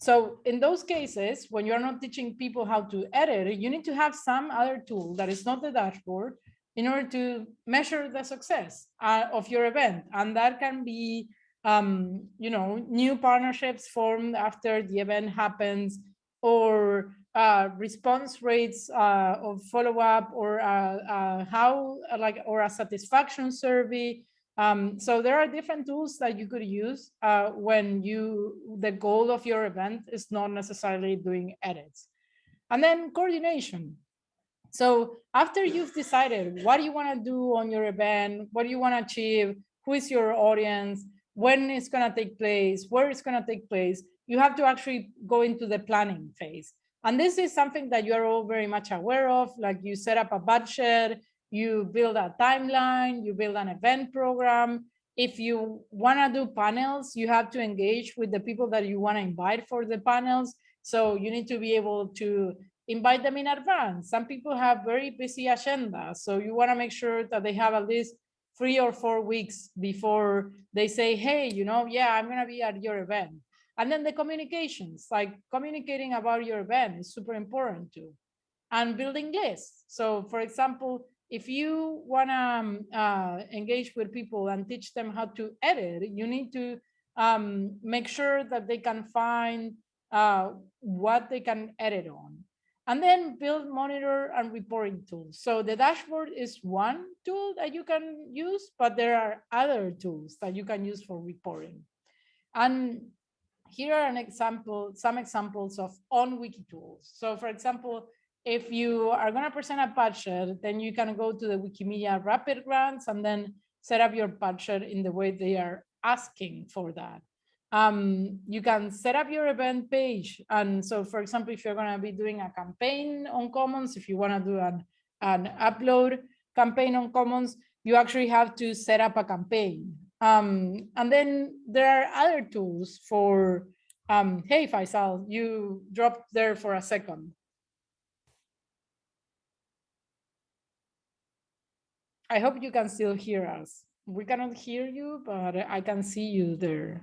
So in those cases, when you're not teaching people how to edit, you need to have some other tool that is not the dashboard in order to measure the success of your event. And that can be, you know, new partnerships formed after the event happens, or response rates of follow-up, or how, like, or a satisfaction survey, So there are different tools that you could use when the goal of your event is not necessarily doing edits. And then coordination. So after you've decided what you want to do on your event, what do you want to achieve, who is your audience, when it's going to take place, where it's going to take place, you have to actually go into the planning phase. And this is something that you're all very much aware of, like you set up a budget, you build a timeline, you build an event program. If you want to do panels, you have to engage with the people that you want to invite for the panels. So you need to be able to invite them in advance. Some people have very busy agendas, so you want to make sure that they have at least 3 or 4 weeks before they say, hey, yeah, I'm going to be at your event. And then the communications, like communicating about your event is super important too. And building lists. So for example, if you want to engage with people and teach them how to edit, you need to make sure that they can find what they can edit on. And then build, monitor, and reporting tools. So the dashboard is one tool that you can use, but there are other tools that you can use for reporting. And here are some examples of on-wiki tools. So for example, if you are going to present a budget, then you can go to the Wikimedia Rapid Grants and then set up your budget in the way they are asking for that. You can set up your event page. And so, for example, if you're going to be doing a campaign on Commons, if you want to do an upload campaign on Commons, you actually have to set up a campaign. And then there are other tools for, hey, Faisal, you dropped there for a second. I hope you can still hear us. We cannot hear you, but I can see you there.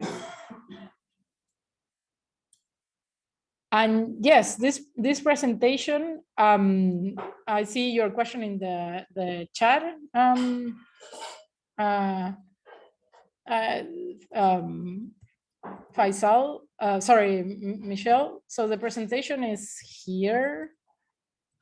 And yes, this presentation, I see your question in the chat. Faisal, sorry, Michelle. So the presentation is here.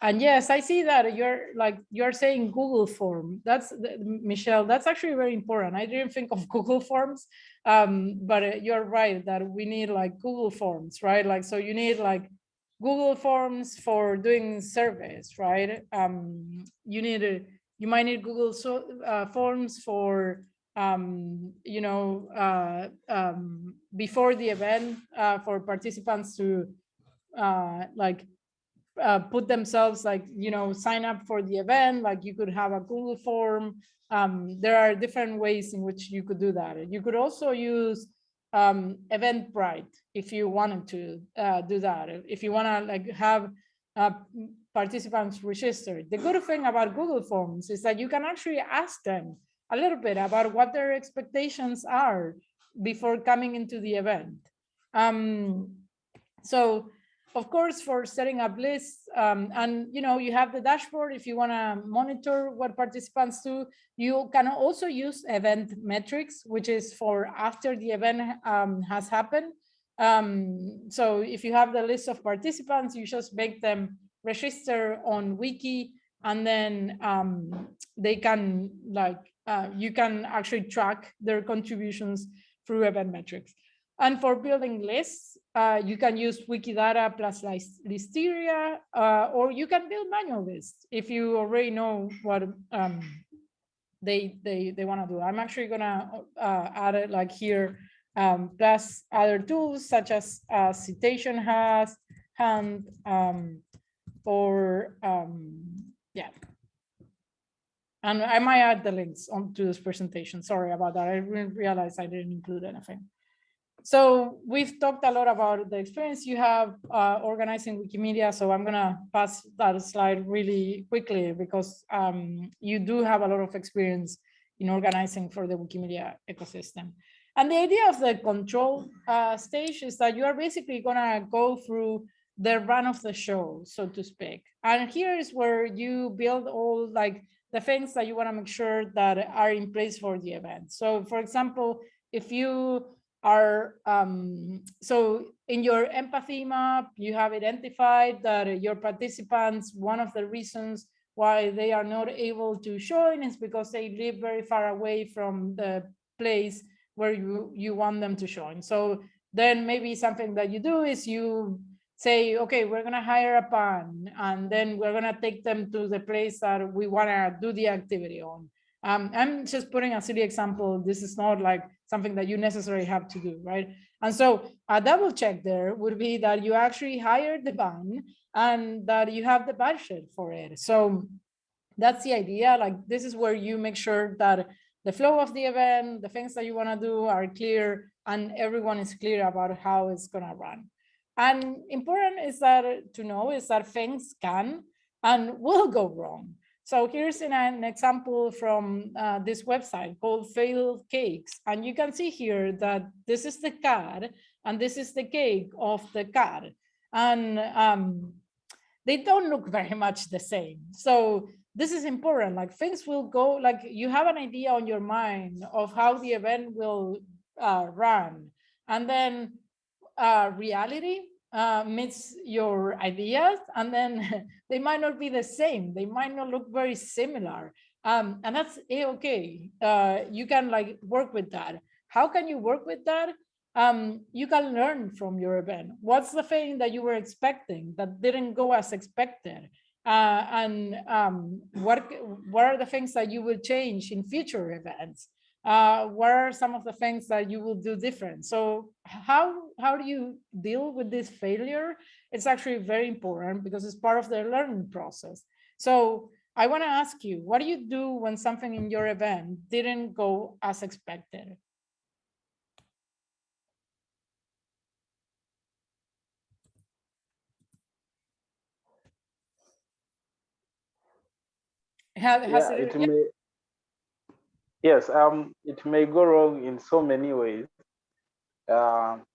And yes, I see that you're saying Google form. That's Michelle, that's actually very important. I didn't think of Google Forms, but you're right that we need like Google Forms, right? Like, so you need like Google Forms for doing surveys, right? You might need Google Forms for before the event for participants to put themselves sign up for the event. Like you could have a Google form. There are different ways in which you could do that. You could also use Eventbrite if you wanted to do that. If you want to have participants registered. The good thing about Google Forms is that you can actually ask them a little bit about what their expectations are before coming into the event. So of course, for setting up lists, and you have the dashboard. If you want to monitor what participants do, you can also use event metrics, which is for after the event has happened. So if you have the list of participants, you just make them register on Wiki, and then they can you can actually track their contributions through event metrics. And for building lists, you can use Wikidata plus Listeria, or you can build manual lists if you already know what they want to do. I'm actually gonna add it like here, plus other tools such as Citation Hand, or yeah. And I might add the links onto this presentation. Sorry about that. I didn't realize I didn't include anything. So we've talked a lot about the experience you have organizing Wikimedia. So I'm gonna pass that slide really quickly because you do have a lot of experience in organizing for the Wikimedia ecosystem. And the idea of the control stage is that you are basically gonna go through the run of the show, so to speak. And here is where you build all the things that you wanna make sure that are in place for the event. So for example, if you are, so in your empathy map, you have identified that your participants, one of the reasons why they are not able to join is because they live very far away from the place where you want them to join. So then maybe something that you do is you say, okay, we're going to hire a pan, and then we're going to take them to the place that we want to do the activity on. I'm just putting a silly example. This is not like something that you necessarily have to do, right? And so a double check there would be that you actually hired the van and that you have the budget for it. So that's the idea. Like, this is where you make sure that the flow of the event, the things that you want to do are clear, and everyone is clear about how it's going to run. And important is that to know is that things can and will go wrong. So here's an example from this website called Failed Cakes. And you can see here that this is the cat and this is the cake of the cat. And they don't look very much the same. So this is important. Like, things will go, like, you have an idea on your mind of how the event will run. And then reality meets your ideas, and then they might not be the same. They might not look very similar. And that's okay. You can like work with that. How can you work with that? You can learn from your event. What's the thing that you were expecting that didn't go as expected? And what are the things that you will change in future events? What are some of the things that you will do different? So how do you deal with this failure? It's actually very important because it's part of the learning process. So I want to ask you, what do you do when something in your event didn't go as expected? It may go wrong in so many ways.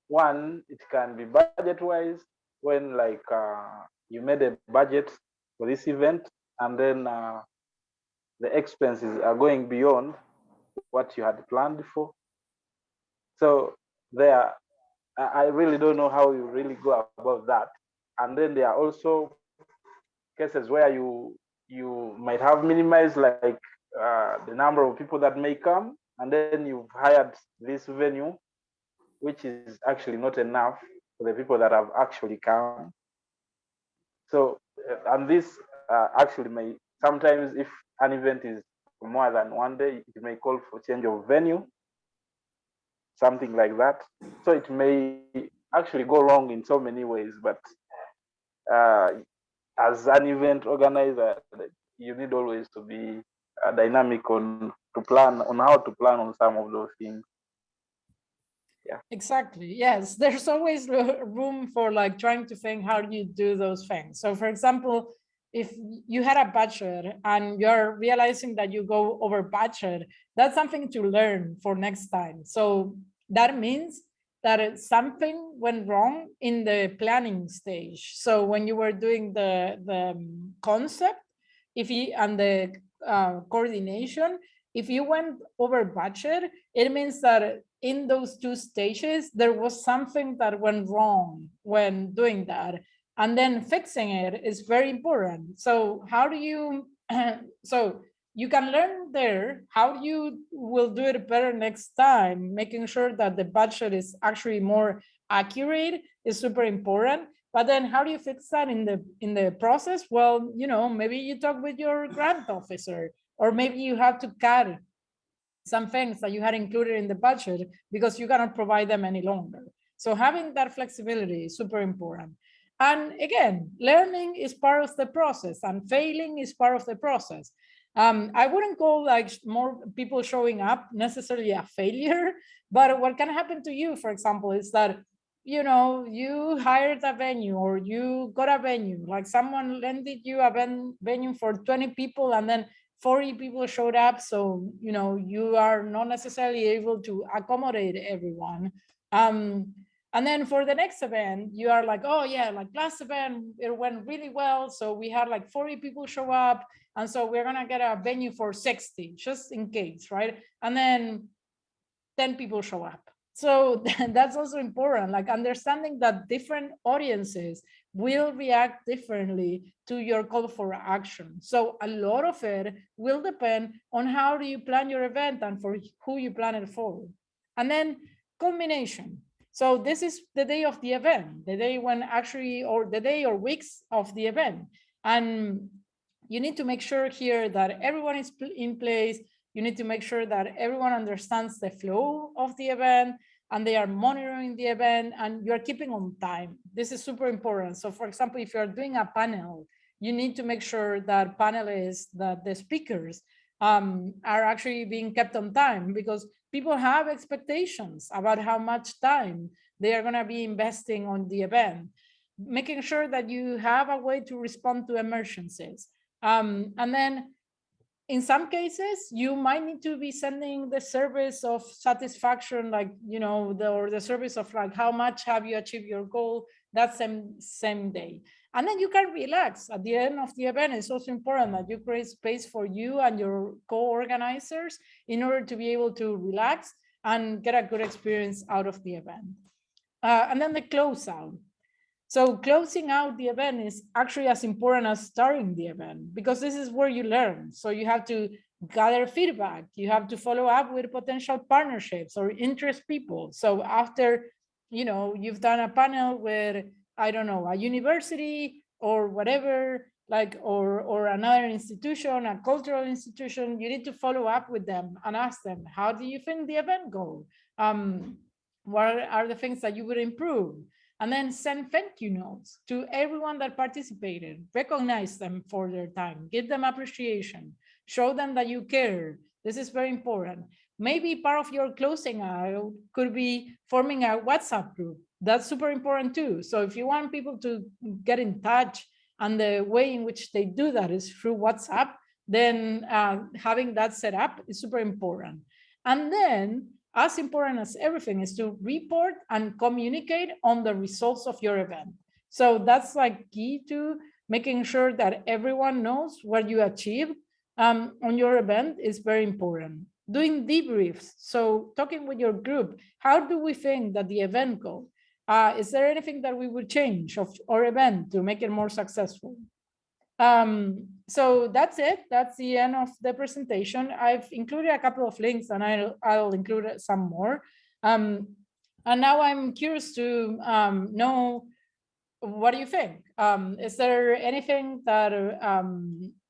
One, it can be budget wise, when like you made a budget for this event, and then the expenses are going beyond what you had planned for. So there, I really don't know how you really go about that. And then there are also cases where you might have minimized like the number of people that may come, and then you've hired this venue, which is actually not enough for the people that have actually come. So, and this actually may sometimes, if an event is more than one day, it may call for change of venue, something like that. So it may actually go wrong in so many ways. But as an event organizer, you need always to be dynamic on to plan on how to plan on some of those things. Yeah, exactly. Yes, there's always room for like trying to think how do you do those things. So for example, if you had a budget and you're realizing that you go over budget, that's something to learn for next time. So that means that something went wrong in the planning stage. So when you were doing the concept, if you and the coordination, if you went over budget, it means that in those two stages, there was something that went wrong when doing that. And then fixing it is very important. So how do you, so you can learn there how you will do it better next time, making sure that the budget is actually more accurate is super important. But then how do you fix that in the process? Well, you know, maybe you talk with your grant officer, or maybe you have to cut some things that you had included in the budget because you cannot provide them any longer. So having that flexibility is super important. And again, learning is part of the process and failing is part of the process. I wouldn't call like more people showing up necessarily a failure, but what can happen to you, for example, is that you know, you hired a venue or you got a venue, like someone lended you a venue for 20 people and then 40 people showed up. So, you know, you are not necessarily able to accommodate everyone. And then for the next event, you are like, oh yeah, like last event, it went really well. So we had like 40 people show up. And so we're gonna get a venue for 60, just in case, right? And then 10 people show up. So that's also important, like understanding that different audiences will react differently to your call for action. So a lot of it will depend on how do you plan your event and for who you plan it for. And then culmination. So this is the day of the event, the day when actually, or the day or weeks of the event. And you need to make sure here that everyone is in place. You need to make sure that everyone understands the flow of the event and they are monitoring the event and you're keeping on time. This is super important. So for example, if you're doing a panel, you need to make sure that panelists, that the speakers are actually being kept on time, because people have expectations about how much time they are going to be investing on the event. Making sure that you have a way to respond to emergencies. And then in some cases, you might need to be sending the service of satisfaction, like, you know, or the service of like, how much have you achieved your goal that same day. And then you can relax at the end of the event. It's also important that you create space for you and your co-organizers in order to be able to relax and get a good experience out of the event. And then the closeout. So closing out the event is actually as important as starting the event, because this is where you learn. So you have to gather feedback. You have to follow up with potential partnerships or interest people. So after, you know, you've done a panel with, I don't know, a university or whatever, like, or another institution, a cultural institution, you need to follow up with them and ask them, how do you think the event go? What are the things that you would improve? And then send thank you notes to everyone that participated. Recognize them for their time, give them appreciation, show them that you care. This is very important. Maybe part of your closing out could be forming a WhatsApp group. That's super important too. So if you want people to get in touch, and the way in which they do that is through WhatsApp, then having that set up is super important. And then, as important as everything, is to report and communicate on the results of your event. So that's like key to making sure that everyone knows what you achieved on your event is very important. Doing debriefs, so talking with your group, how do we think that the event goes? Is there anything that we would change of our event to make it more successful? So that's it. That's the end of the presentation. I've included a couple of links and I'll include some more. And now I'm curious to know, what do you think? Is there anything that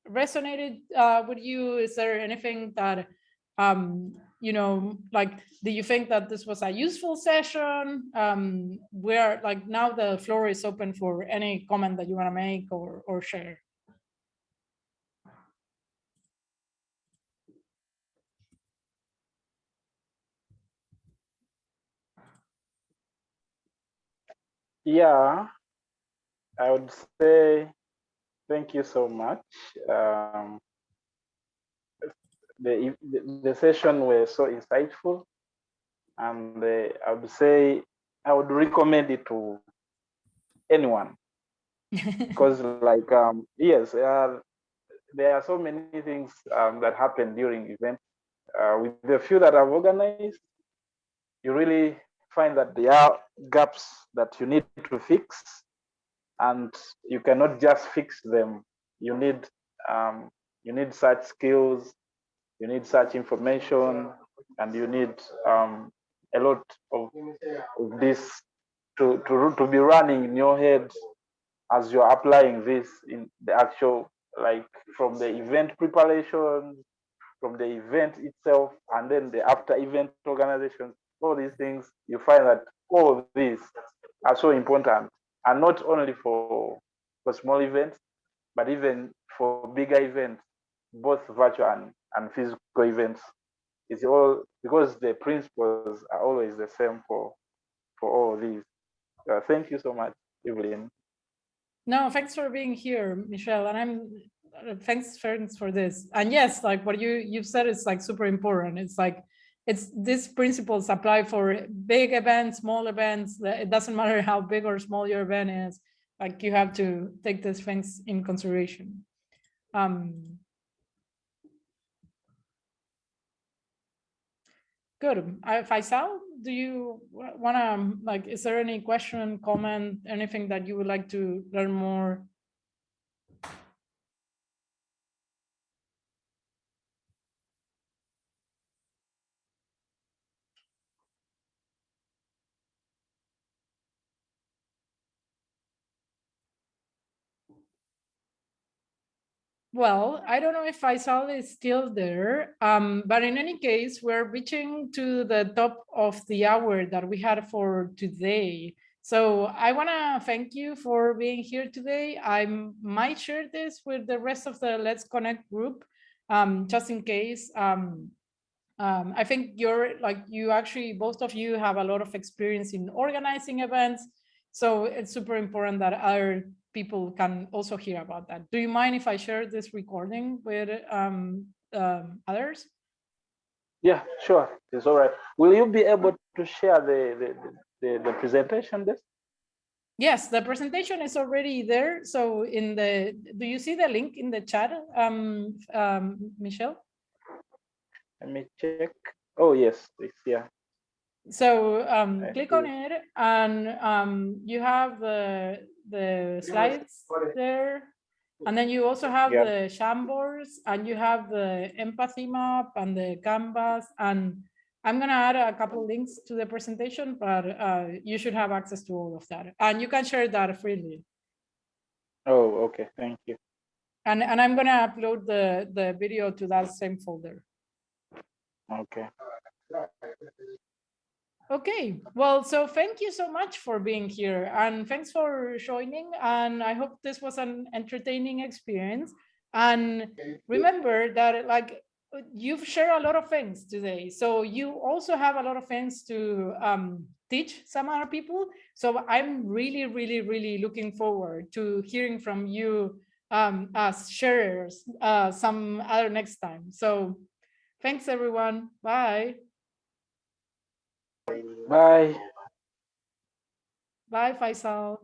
resonated with you? Is there anything that, you know, like, do you think that this was a useful session? Where, like, now the floor is open for any comment that you want to make or share. Yeah, I would say thank you so much. The session was so insightful, and I would say I would recommend it to anyone, because like yes, there are so many things that happen during events. With the few that I've organized, you really find that there are gaps that you need to fix, and you cannot just fix them. You need such skills, you need such information, and you need a lot of this to be running in your head as you're applying this in the actual, like, from the event preparation, from the event itself, and then the after event organization. All these things, you find that all these are so important, and not only for small events, but even for bigger events, both virtual and physical events. It's all because the principles are always the same for all these. Thank you so much, Evelyn. No, thanks for being here, Michelle. And thanks for this. And yes, like what you've said is like super important. It's like, it's these principles apply for big events, small events. It doesn't matter how big or small your event is. Like, you have to take these things in consideration. Good. Faisal, do you want to, like, is there any question, comment, anything that you would like to learn more? Well, I don't know if Faisal is still there, but in any case, we're reaching to the top of the hour that we had for today. So I want to thank you for being here today. I might share this with the rest of the Let's Connect group, just in case. I think you actually, both of you have a lot of experience in organizing events. So it's super important that other people can also hear about that. Do you mind if I share this recording with others? Yeah, sure. It's all right. Will you be able to share the presentation this? Yes, the presentation is already there. So do you see the link in the chat, Michelle? Let me check. Oh, yes, it's here. So click on it, and you have the slides there, and then you also have the Jamboards, and you have the empathy map and the canvas. And I'm gonna add a couple links to the presentation, but you should have access to all of that, and you can share that freely. Oh, okay, thank you. And I'm gonna upload the video to that same folder. Okay. Okay, well, so thank you so much for being here, and thanks for joining, and I hope this was an entertaining experience. And remember that, like, you've shared a lot of things today, so you also have a lot of things to teach some other people. So I'm really, really, really looking forward to hearing from you as sharers some other next time. So thanks, everyone. Bye. Bye. Bye, Faisal.